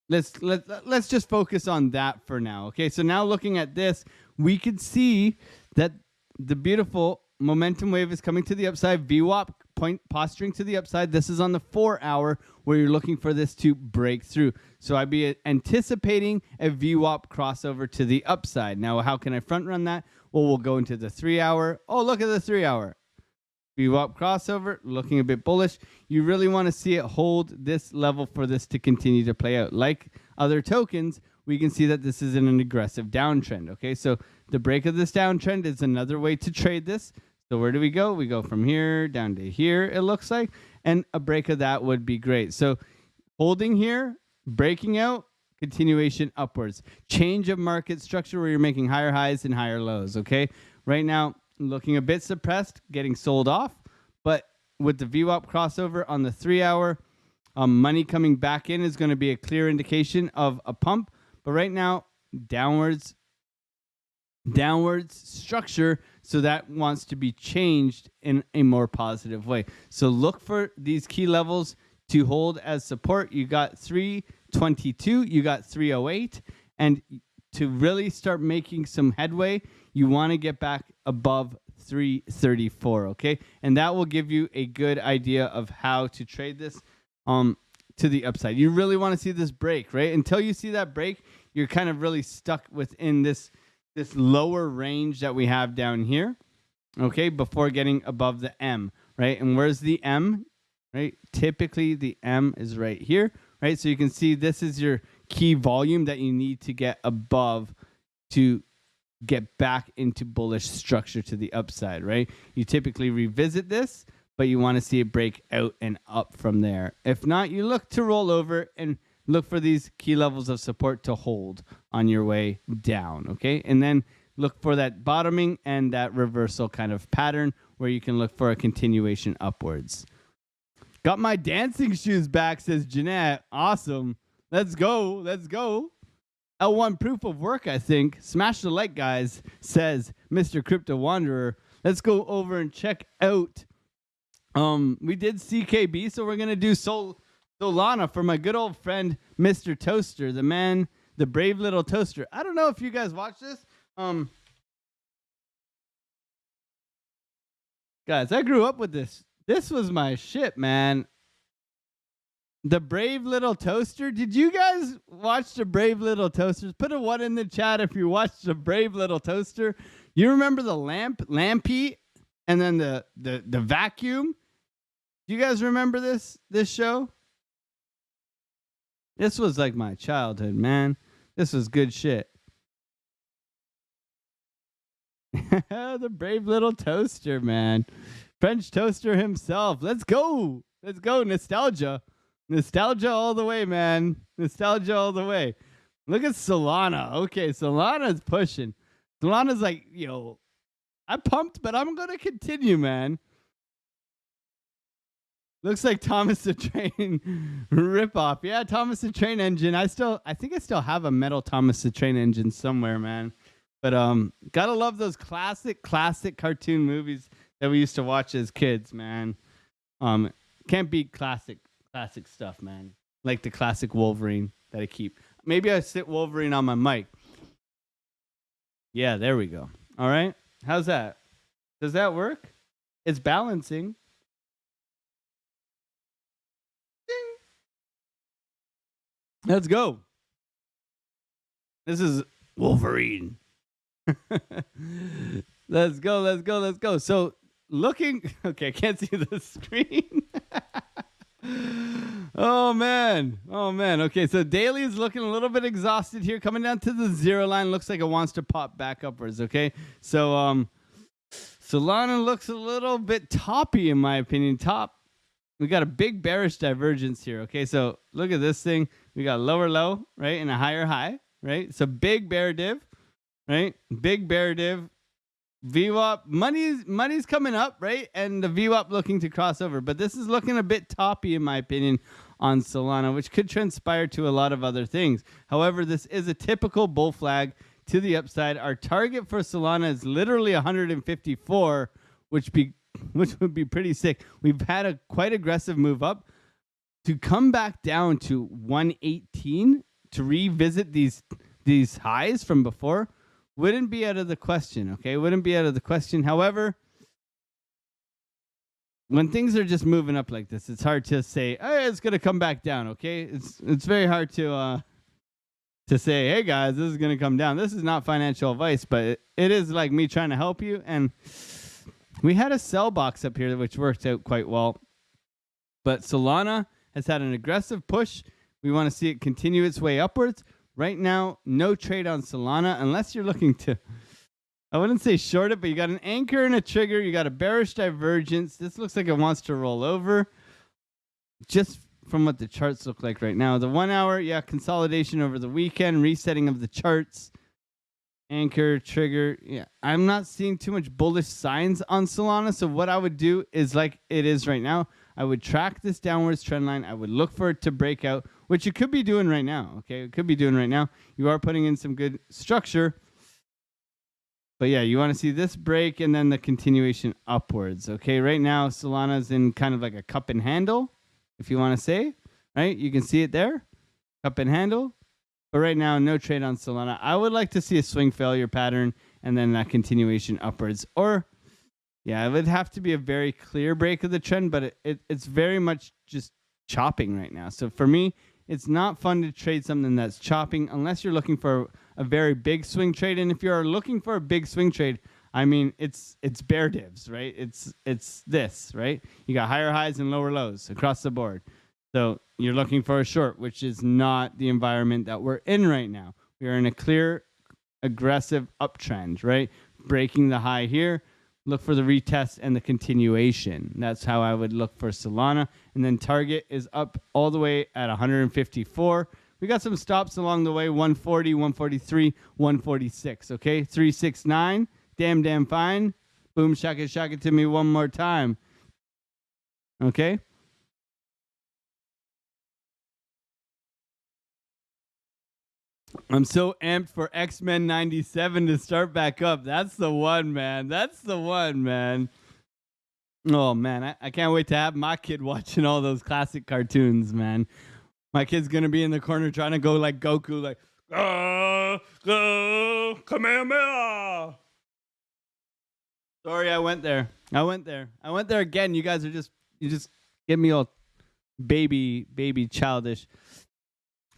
Let's just focus on that for now. Okay, so now looking at this, we could see that the beautiful momentum wave is coming to the upside. VWAP point posturing to the upside. This is on the 4 hour where you're looking for this to break through. So I'd be anticipating a VWAP crossover to the upside. Now, how can I front run that? Well, we'll go into the 3 hour. Oh, look at the 3 hour. VWAP crossover, looking a bit bullish. You really want to see it hold this level for this to continue to play out. Like other tokens, we can see that this is in an aggressive downtrend. Okay, so the break of this downtrend is another way to trade this. So where do we go? We go from here down to here, it looks like. And a break of that would be great. So holding here, breaking out, continuation upwards. Change of market structure where you're making higher highs and higher lows. Okay, right now, looking a bit suppressed, getting sold off, but with the VWAP crossover on the 3 hour, money coming back in is going to be a clear indication of a pump. But right now, downwards structure, so that wants to be changed in a more positive way. So look for these key levels to hold as support. You got 322, you got 308, and to really start making some headway, you want to get back above 334, okay? And that will give you a good idea of how to trade this to the upside. You really want to see this break, right? Until you see that break, you're kind of really stuck within this lower range that we have down here, okay, before getting above the M, right? And where's the M, right? Typically, the M is right here, right? So you can see this is your key volume that you need to get above to get back into bullish structure to the upside, right? You typically revisit this, but you want to see it break out and up from there. If not, you look to roll over and look for these key levels of support to hold on your way down, okay? And then look for that bottoming and that reversal kind of pattern where you can look for a continuation upwards. Got my dancing shoes back, says Jeanette. Awesome. Let's go. Let's go. L1 proof of work, I think. Smash the like, guys, says Mr. Crypto Wanderer. Let's go over and check out. We did CKB, so we're going to do Solana for my good old friend, Mr. Toaster, the man, the brave little toaster. I don't know if you guys watch this. Guys, I grew up with this. This was my shit, man. The brave little toaster. Did you guys watch the brave little toasters? Put a 1 in the chat if you watched the brave little toaster. You remember the lampy, and then the vacuum? Do you guys remember this show? This was like my childhood, man. This was good shit. The brave little toaster, man. French toaster himself. Let's go. Let's go. Nostalgia. Nostalgia all the way, man. Nostalgia all the way. Look at Solana. Okay, Solana's pushing. Solana's like, yo, I pumped, but I'm going to continue, man. Looks like Thomas the Train ripoff. Yeah, Thomas the Train Engine. I think I still have a metal Thomas the Train Engine somewhere, man. But gotta love those classic cartoon movies that we used to watch as kids, man. Can't beat classic stuff, man. Like the classic Wolverine that I keep. Maybe I sit Wolverine on my mic. Yeah, there we go. All right. How's that? Does that work? It's balancing. Ding. Let's go. This is Wolverine. Let's go. So okay, I can't see the screen. Oh man. Okay, so daily is looking a little bit exhausted here, coming down to the 0 line. Looks like it wants to pop back upwards. Okay, so Solana looks a little bit toppy in my opinion. We got a big bearish divergence here. Okay, so look at this thing. We got lower low, right, and a higher high, right? So big bear div. Right? Big bear div. VWAP. Money's coming up, right? And the VWAP looking to cross over. But this is looking a bit toppy, in my opinion, on Solana, which could transpire to a lot of other things. However, this is a typical bull flag to the upside. Our target for Solana is literally 154, which would be pretty sick. We've had a quite aggressive move up. To come back down to 118 to revisit these highs from before wouldn't be out of the question, okay? Wouldn't be out of the question. However, when things are just moving up like this, it's hard to say, hey, it's going to come back down, okay? It's very hard to say, hey, guys, this is going to come down. This is not financial advice, but it is like me trying to help you. And we had a sell box up here, which worked out quite well. But Solana has had an aggressive push. We want to see it continue its way upwards. Right now, no trade on Solana unless you're looking to, I wouldn't say short it, but you got an anchor and a trigger. You got a bearish divergence. This looks like it wants to roll over. Just from what the charts look like right now. The 1 hour, yeah, consolidation over the weekend, resetting of the charts. Anchor, trigger. Yeah, I'm not seeing too much bullish signs on Solana. So what I would do is like it is right now. I would track this downwards trend line. I would look for it to break out, which you could be doing right now. Okay, it could be doing right now. You are putting in some good structure. But yeah, you want to see this break and then the continuation upwards. Okay, right now Solana's in kind of like a cup and handle, if you want to say, right? You can see it there, cup and handle. But right now, no trade on Solana. I would like to see a swing failure pattern and then that continuation upwards. Or, yeah, it would have to be a very clear break of the trend, but it's very much just chopping right now. So for me, it's not fun to trade something that's chopping unless you're looking for a very big swing trade. And if you're looking for a big swing trade, I mean, it's bear divs, right? It's this, right? You got higher highs and lower lows across the board. So you're looking for a short, which is not the environment that we're in right now. We are in a clear, aggressive uptrend, right? Breaking the high here. look for the retest and the continuation. That's how I would look for Solana. And then target is up all the way at 154. We got some stops along the way, 140, 143, 146, okay? 369, damn fine. Boom, shaka to me one more time. Okay? I'm so amped for X-Men 97 to start back up. That's the one, man. That's the one, man. Oh, man. I can't wait to have my kid watching all those classic cartoons, man. My kid's going to be in the corner trying to go like Goku, like, go, Kamehameha. Sorry, I went there. I went there again. You guys you just get me all baby childish.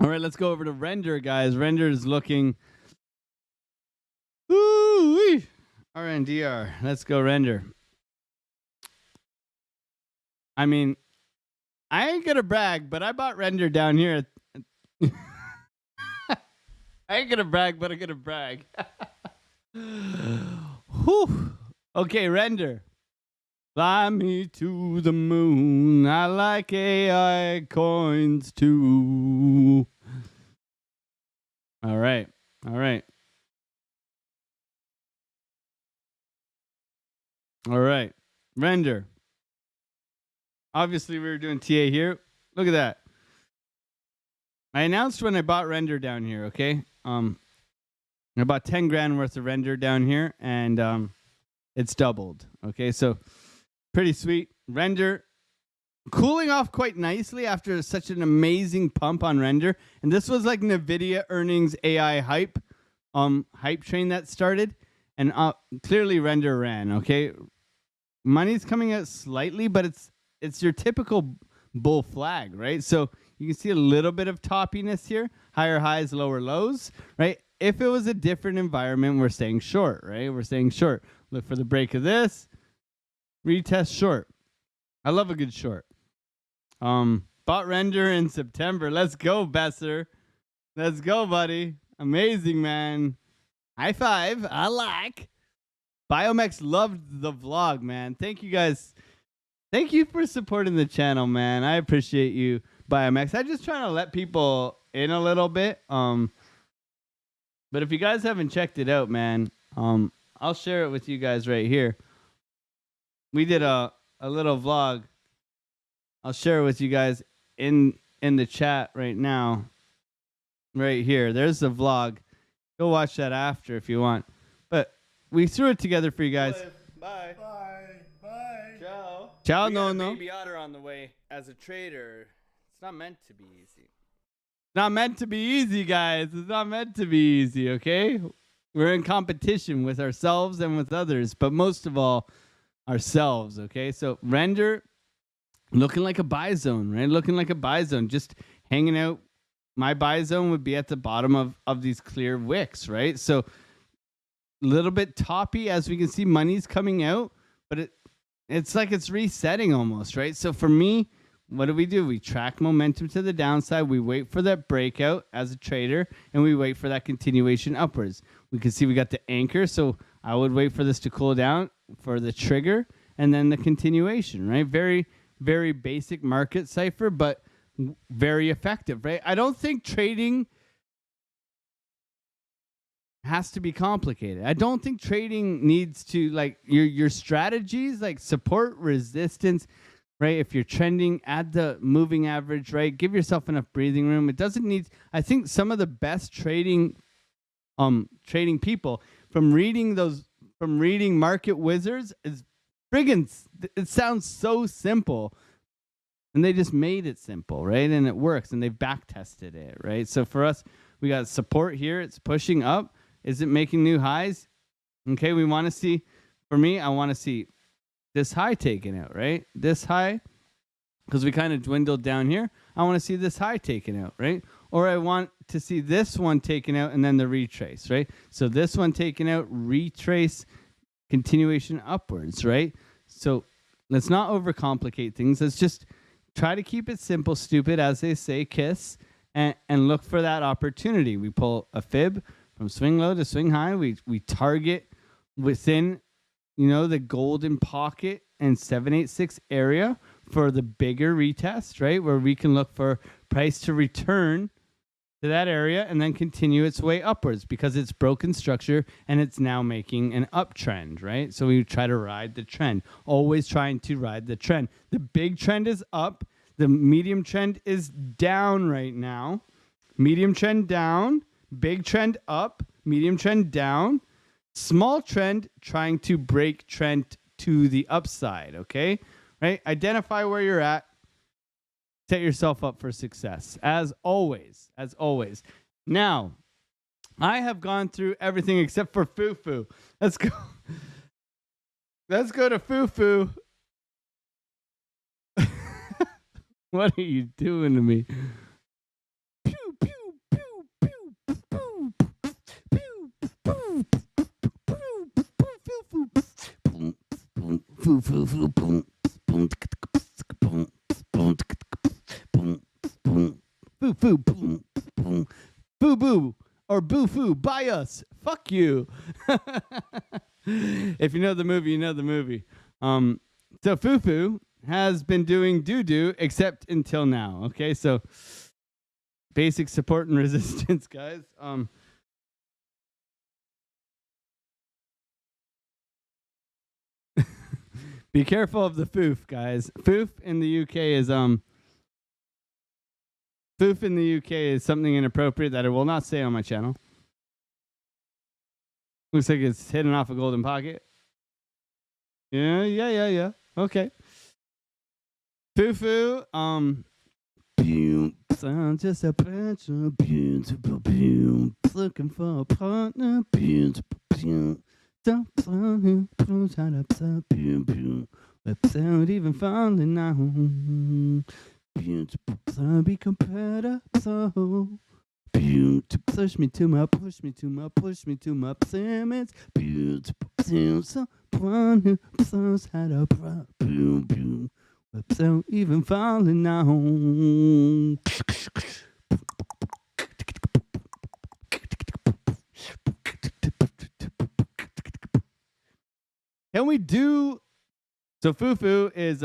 All right, let's go over to Render, guys. Render is looking. Ooh, RNDR. Let's go, Render. I mean, I ain't gonna brag, but I bought Render down here. I ain't gonna brag, but I'm gonna brag. Whew. Okay, Render. Fly me to the moon. I like AI coins too. All right. Render. Obviously, we were doing TA here. Look at that. I announced when I bought Render down here, okay? I bought 10 grand worth of Render down here, and it's doubled. Okay, so pretty sweet. Render cooling off quite nicely after such an amazing pump on Render. And this was like NVIDIA earnings AI hype train that started. And clearly Render ran, okay? Money's coming out slightly, but it's your typical bull flag, right? So you can see a little bit of toppiness here, higher highs, lower lows, right? If it was a different environment, we're staying short, right? We're staying short. Look for the break of this. Retest short. I love a good short. Bought Render in September. Let's go, Besser. Let's go, buddy. Amazing, man. High five. I like. BINGX loved the vlog, man. Thank you guys. Thank you for supporting the channel, man. I appreciate you, BINGX. I'm just trying to let people in a little bit. But if you guys haven't checked it out, man, I'll share it with you guys right here. We did a little vlog. I'll share it with you guys in the chat right now. Right here. There's the vlog. Go watch that after if you want. But we threw it together for you guys. Bye. Ciao. Ciao, no. Baby otter on the way. As a trader, it's not meant to be easy. Not meant to be easy, guys. It's not meant to be easy, okay? We're in competition with ourselves and with others, but most of all, ourselves, okay? So Render looking like a buy zone, right? Looking like a buy zone, just hanging out. My buy zone would be at the bottom of these clear wicks, right? So a little bit toppy, as we can see, money's coming out, but it's like it's resetting almost, right? So for me, what do? We track momentum to the downside. We wait for that breakout as a trader, and we wait for that continuation upwards. We can see we got the anchor, so I would wait for this to cool down for the trigger, and then the continuation, right? Very, very basic market cipher, but very effective, right? I don't think trading has to be complicated. I don't think trading needs to, like, your strategies, like support, resistance, right? If you're trending, add the moving average, right? Give yourself enough breathing room. It doesn't need, I think some of the best trading people from reading Market Wizards is friggin', it sounds so simple. And they just made it simple, right? And it works, and they've back tested it, right? So for us, we got support here. It's pushing up. Is it making new highs? Okay, we want to see, for me, I want to see this high taken out, right? This high, because we kind of dwindled down here. I want to see this high taken out, right? Or I want to see this one taken out and then the retrace, right? So this one taken out, retrace, continuation upwards, right? So let's not overcomplicate things. Let's just try to keep it simple, stupid, as they say, KISS, and look for that opportunity. We pull a fib from swing low to swing high. We target within the golden pocket and 786 area for the bigger retest, right? Where we can look for price to return to that area and then continue its way upwards because it's broken structure and it's now making an uptrend, right? So we try to ride the trend, always trying to ride the trend. The big trend is up. The medium trend is down right now. Medium trend down, big trend up, medium trend down, small trend trying to break trend to the upside, okay? Right? Identify where you're at. Set yourself up for success, as always, as always. Now, I have gone through everything except for Fufu. Let's go. Let's go to Fufu. What are you doing to me? Pew, pew, pew, pew, pew, pew, pew, Boo boo or boo foo, buy us. Fuck you. If you know the movie, you know the movie. So Fufu has been doing doo-doo except until now. Okay, so basic support and resistance, guys. Be careful of the foof, guys. Foof in the UK is Foof in the UK is something inappropriate that I will not say on my channel. Looks like it's hitting off a golden pocket. Yeah. Okay. Foo-foo, just a bunch of beautiful, looking for a partner, beautiful, without even falling down. Beautiful, be competitive. Beautiful, push me to my limits. Beautiful, someone who knows how to beautiful, without even falling down. Can we do? So Fufu is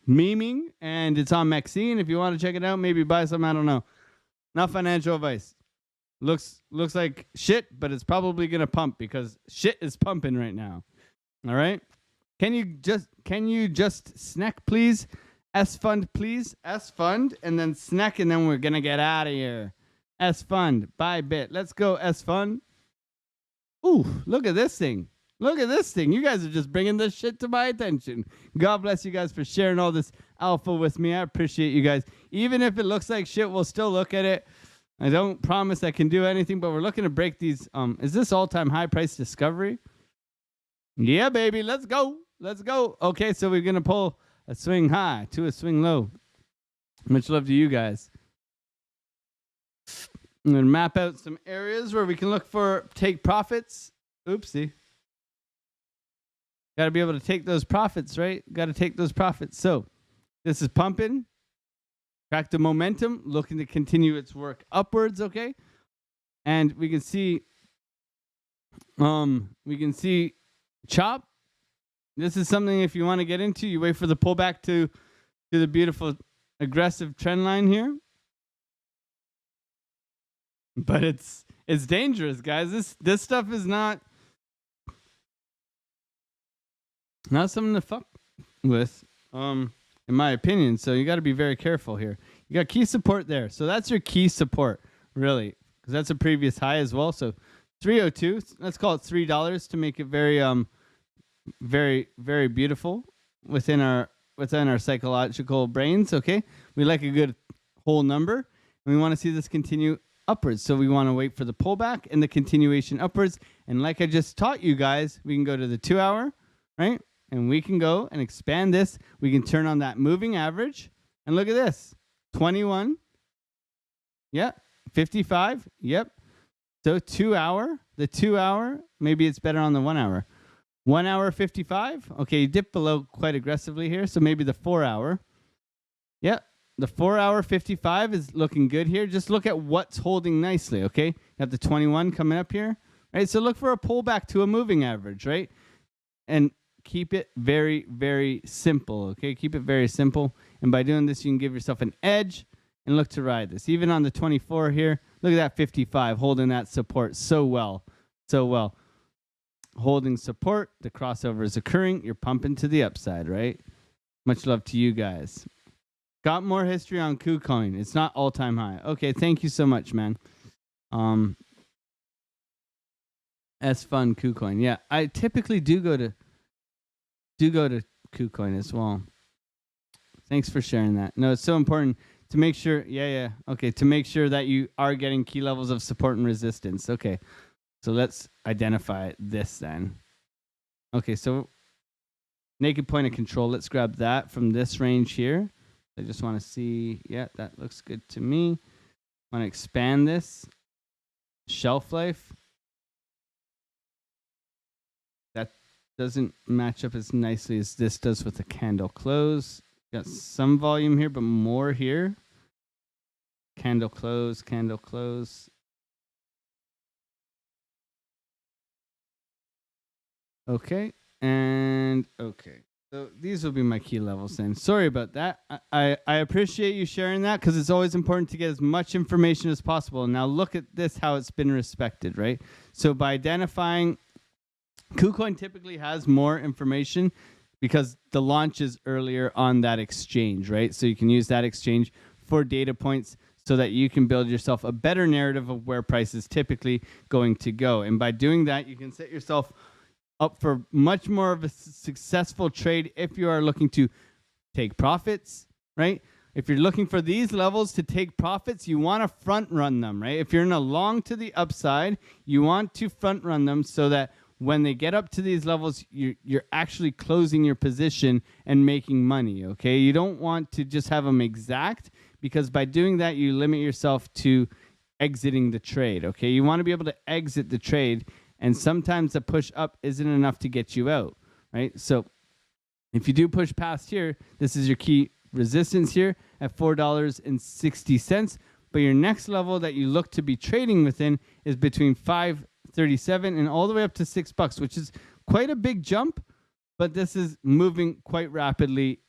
memeing and it's on Maxine. If you want to check it out, maybe buy some. I don't know. Not financial advice. Looks like shit, but it's probably gonna pump because shit is pumping right now. All right. Can you just snack, please? S fund, please. S fund, and then snack, and then we're gonna get out of here. S fund, buy bit. Let's go, S fund. Ooh, look at this thing. Look at this thing. You guys are just bringing this shit to my attention. God bless you guys for sharing all this alpha with me. I appreciate you guys. Even if it looks like shit, we'll still look at it. I don't promise I can do anything, but we're looking to break these. Is this all-time high price discovery? Yeah, baby. Let's go. Let's go. Okay, so we're going to pull a swing high to a swing low. Much love to you guys. I'm going to map out some areas where we can look for take profits. Oopsie. Got to be able to take those profits, right? Got to take those profits. So this is pumping. Track the momentum, looking to continue its work upwards, okay? And we can see chop. This is something if you want to get into, you wait for the pullback to the beautiful aggressive trend line here. But it's dangerous, guys. This stuff is not something to fuck with, in my opinion. So you got to be very careful here. You got key support there. So that's your key support, really, because that's a previous high as well. So 302. Let's call it $3 to make it very, very, very beautiful within our psychological brains. Okay, we like a good whole number, and we want to see this continue upwards. So we want to wait for the pullback and the continuation upwards. And like I just taught you guys, we can go to the 2 hour, right? And we can go and expand this. We can turn on that moving average. And look at this. 21. Yep. 55. Yep. So 2 hour. The 2 hour. Maybe it's better on the 1 hour. 1 hour 55. Okay, you dip below quite aggressively here. So maybe the 4 hour. Yep. The 4 hour 55 is looking good here. Just look at what's holding nicely, okay? You have the 21 coming up here. Right? So look for a pullback to a moving average, right? and keep it very, very simple. Okay, keep it very simple. And by doing this, you can give yourself an edge and look to ride this. Even on the 24 here, look at that 55 holding that support so well, so well. Holding support, the crossover is occurring. You're pumping to the upside, right? Much love to you guys. Got more history on KuCoin. It's not all-time high. Okay, thank you so much, man. S-Fun KuCoin. Yeah, I typically do go to KuCoin as well. Thanks for sharing that. No, it's so important to make sure. Yeah. Okay, to make sure that you are getting key levels of support and resistance. Okay, so let's identify this then. Okay, so naked point of control. Let's grab that from this range here. I just want to see. Yeah, that looks good to me. Want to expand this shelf life. That doesn't match up as nicely as this does with the candle close. Got some volume here, but more here. Candle close, candle close. Okay, and okay. So these will be my key levels then. Sorry about that. I appreciate you sharing that because it's always important to get as much information as possible. Now look at this, how it's been respected, right? So by identifying, KuCoin typically has more information because the launch is earlier on that exchange, right? So you can use that exchange for data points so that you can build yourself a better narrative of where price is typically going to go. And by doing that, you can set yourself up for much more of a successful trade if you are looking to take profits, right? If you're looking for these levels to take profits, you want to front run them, right? If you're in a long to the upside, you want to front run them so that when they get up to these levels, you're actually closing your position and making money, okay? You don't want to just have them exact because by doing that, you limit yourself to exiting the trade, okay? You want to be able to exit the trade, and sometimes the push up isn't enough to get you out, right? So if you do push past here, this is your key resistance here at $4.60. But your next level that you look to be trading within is between $5.37 and all the way up to $6, which is quite a big jump. But this is moving quite rapidly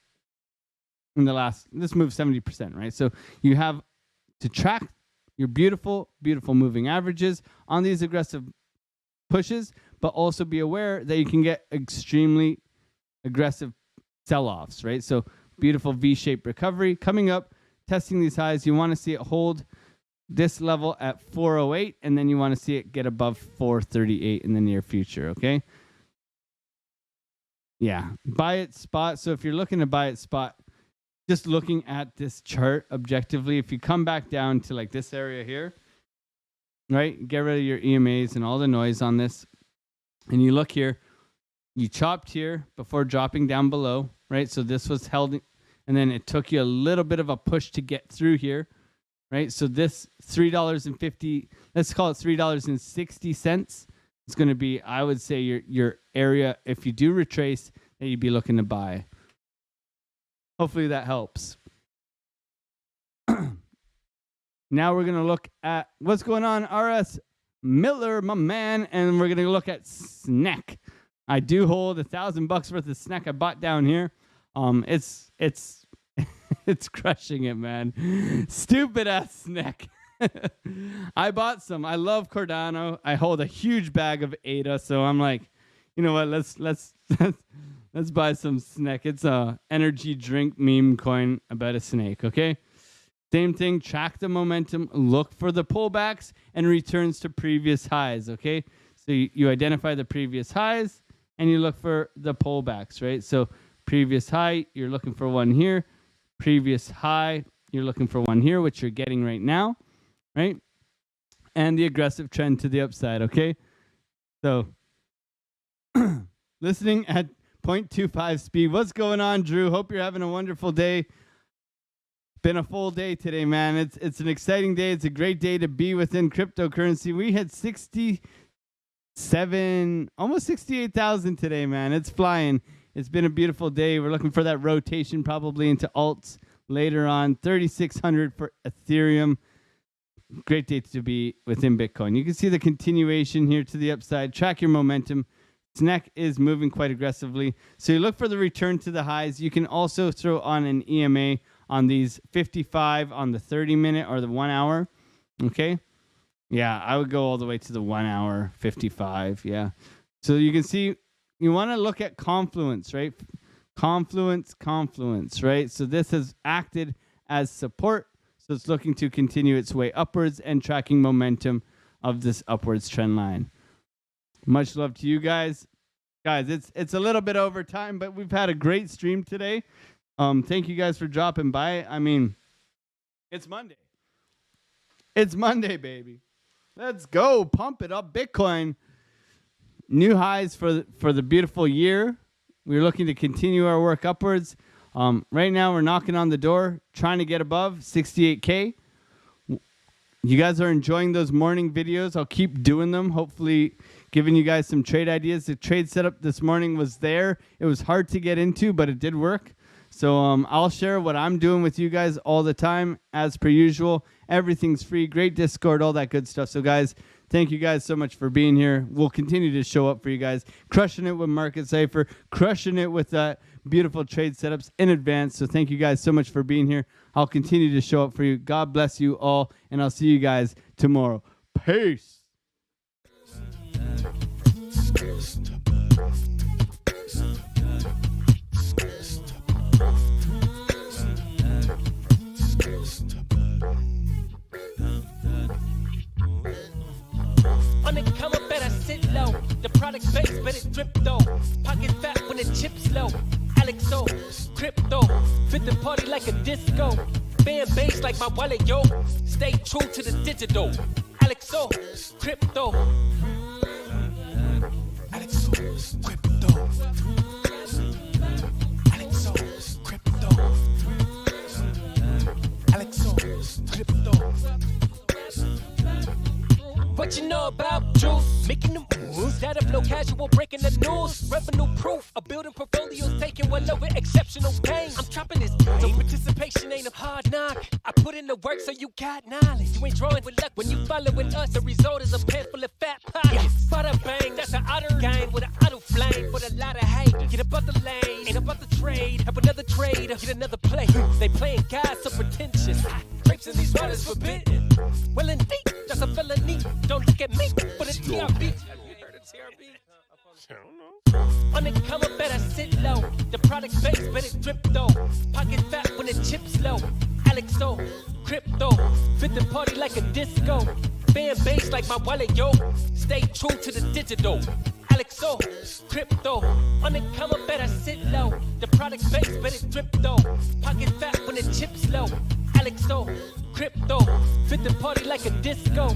in the last, this moves 70%, right? So you have to track your beautiful, beautiful moving averages on these aggressive pushes, but also be aware that you can get extremely aggressive sell-offs, right? So beautiful V-shaped recovery coming up, testing these highs. You want to see it hold this level at 408, and then you want to see it get above 438 in the near future, okay? Yeah, buy it spot. So if you're looking to buy it spot, just looking at this chart objectively, if you come back down to like this area here, right? Get rid of your EMAs and all the noise on this. And you look here, you chopped here before dropping down below, right? So this was held, and then it took you a little bit of a push to get through here, right? So this $3.50, let's call it $3.60. It's going to be, I would say, your area, if you do retrace, that you'd be looking to buy. Hopefully that helps. Now we're going to look at what's going on. RS Miller, my man, and we're going to look at SNEC. I do hold $1,000 worth of SNEC I bought down here. It's it's crushing it, man. Stupid ass SNEC. I bought some. I love Cardano. I hold a huge bag of ADA, so I'm like, you know what? Let's buy some SNEC. It's a energy drink meme coin about a snake. Okay. Same thing, track the momentum, look for the pullbacks and returns to previous highs, okay? So you identify the previous highs and you look for the pullbacks, right? So previous high, you're looking for one here. Previous high, you're looking for one here, which you're getting right now, right? And the aggressive trend to the upside, okay? So listening at 0.25 speed. What's going on, Drew? Hope you're having a wonderful day. Been a full day today, man. It's an exciting day. It's a great day to be within cryptocurrency. We had 67, almost 68,000 today, man. It's flying. It's been a beautiful day. We're looking for that rotation probably into alts later on. 3,600 for Ethereum. Great day to be within Bitcoin. You can see the continuation here to the upside. Track your momentum. Its neck is moving quite aggressively. So you look for the return to the highs. You can also throw on an EMA on these 55 on the 30-minute or the 1 hour. Okay? Yeah, I would go all the way to the 1 hour, 55. Yeah. So you can see you want to look at confluence, right? Confluence, right? So this has acted as support. So it's looking to continue its way upwards and tracking momentum of this upwards trend line. Much love to you guys. Guys, it's a little bit over time, but we've had a great stream today. Thank you guys for dropping by. I mean, it's Monday. It's Monday, baby. Let's go. Pump it up. Bitcoin. New highs for the beautiful year. We're looking to continue our work upwards. Right now, we're knocking on the door, trying to get above 68K. You guys are enjoying those morning videos. I'll keep doing them, hopefully giving you guys some trade ideas. The trade setup this morning was there. It was hard to get into, but it did work. So I'll share what I'm doing with you guys all the time, as per usual. Everything's free. Great Discord, all that good stuff. So, guys, thank you guys so much for being here. We'll continue to show up for you guys. Crushing it with Market Cypher. Crushing it with beautiful trade setups in advance. So thank you guys so much for being here. I'll continue to show up for you. God bless you all, and I'll see you guys tomorrow. Peace. On the come up, better sit low. The product base, but it drip though. Pocket fat when the chips low. Alex O, crypto, fit the party like a disco. Fan base like my wallet, yo. Stay true to the digital. Alex O, crypto. Alex O, crypto. Alex O, crypto. Alex O, crypto. What you know about juice? Making the moves. That of no casual, breaking the news. Revenue proof. A building portfolios taking well over exceptional gain. I'm chopping this. So participation ain't a hard knock. I put in the work so you got knowledge. You ain't drawing with luck when you following us. The result is a pen full of fat pockets. Bada bang, that's an outer game with an auto flame. With a lot of hate. Get above the lane. Ain't about the trade. Have another trade. Get another play. They playing God so pretentious. Grapes in these waters forbidden. Well, indeed, that's a felony. Don't look at me, but it's TRB. Have you heard of TRB? I don't know. On the come up, better sit low. The product base, but it drip though. Pocket fat when the chips low. Alex O, crypto, fit the party like a disco. Fan base like my wallet, yo. Stay true to the digital. Alex O, crypto. On the come up, better sit low. The product base, but it drip though. Pocket fat when the chips low. Alex O, crypto, fit the party like a disco.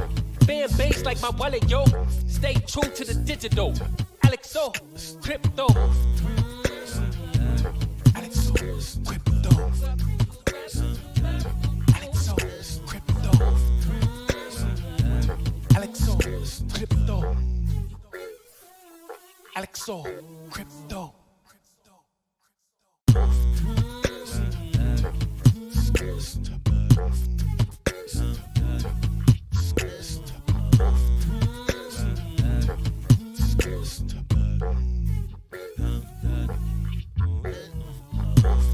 Fan base like my wallet, yo. Stay true to the digital. Alex O, crypto. Alex O, crypto. Alex O, crypto. Alex O, crypto. Alex O, crypto.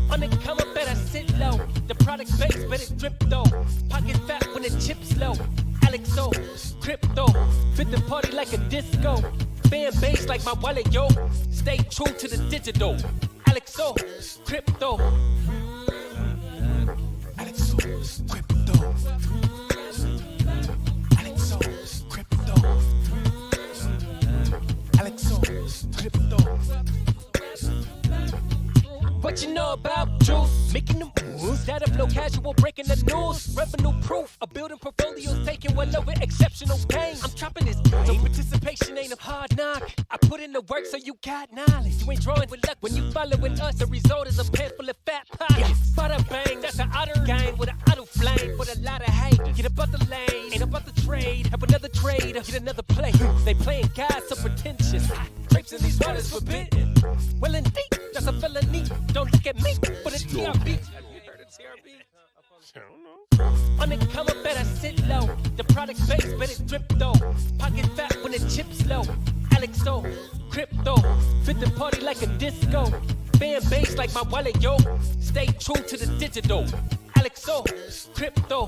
On the come up, better sit low. The product base, but it drip though. Pocket fat when the chips low. Alex O, crypto, fit the party like a disco. Fan base like my wallet, yo. Stay true to the digital. Alex O, crypto. Alex O, crypto. Alex O, crypto. Alex O, crypto. What you know about juice? Making the moves. That of no casual, breaking the news. Revenue proof. A building portfolios taking well over exceptional gain. I'm chopping this. So participation ain't a hard knock. I put in the work so you got knowledge. You ain't drawing with luck when you following us. The result is a pen full of fat pockets. Bada bang, that's an outer game with an auto flame. With a lot of hate. Get above the lane. Ain't about the trade. Have another trade. Get another play. They playing God so pretentious. Grapes in these waters forbidden. Well, indeed, that's a felony. Don't look at me, but it's TRB. Have you heard of TRB? I don't know. On the come up, better sit low. The product base, but it drip though. Pocket fat when the chips low. Alexo, crypto, fit the party like a disco. Fan base like my wallet, yo. Stay true to the digital. Alexo, crypto,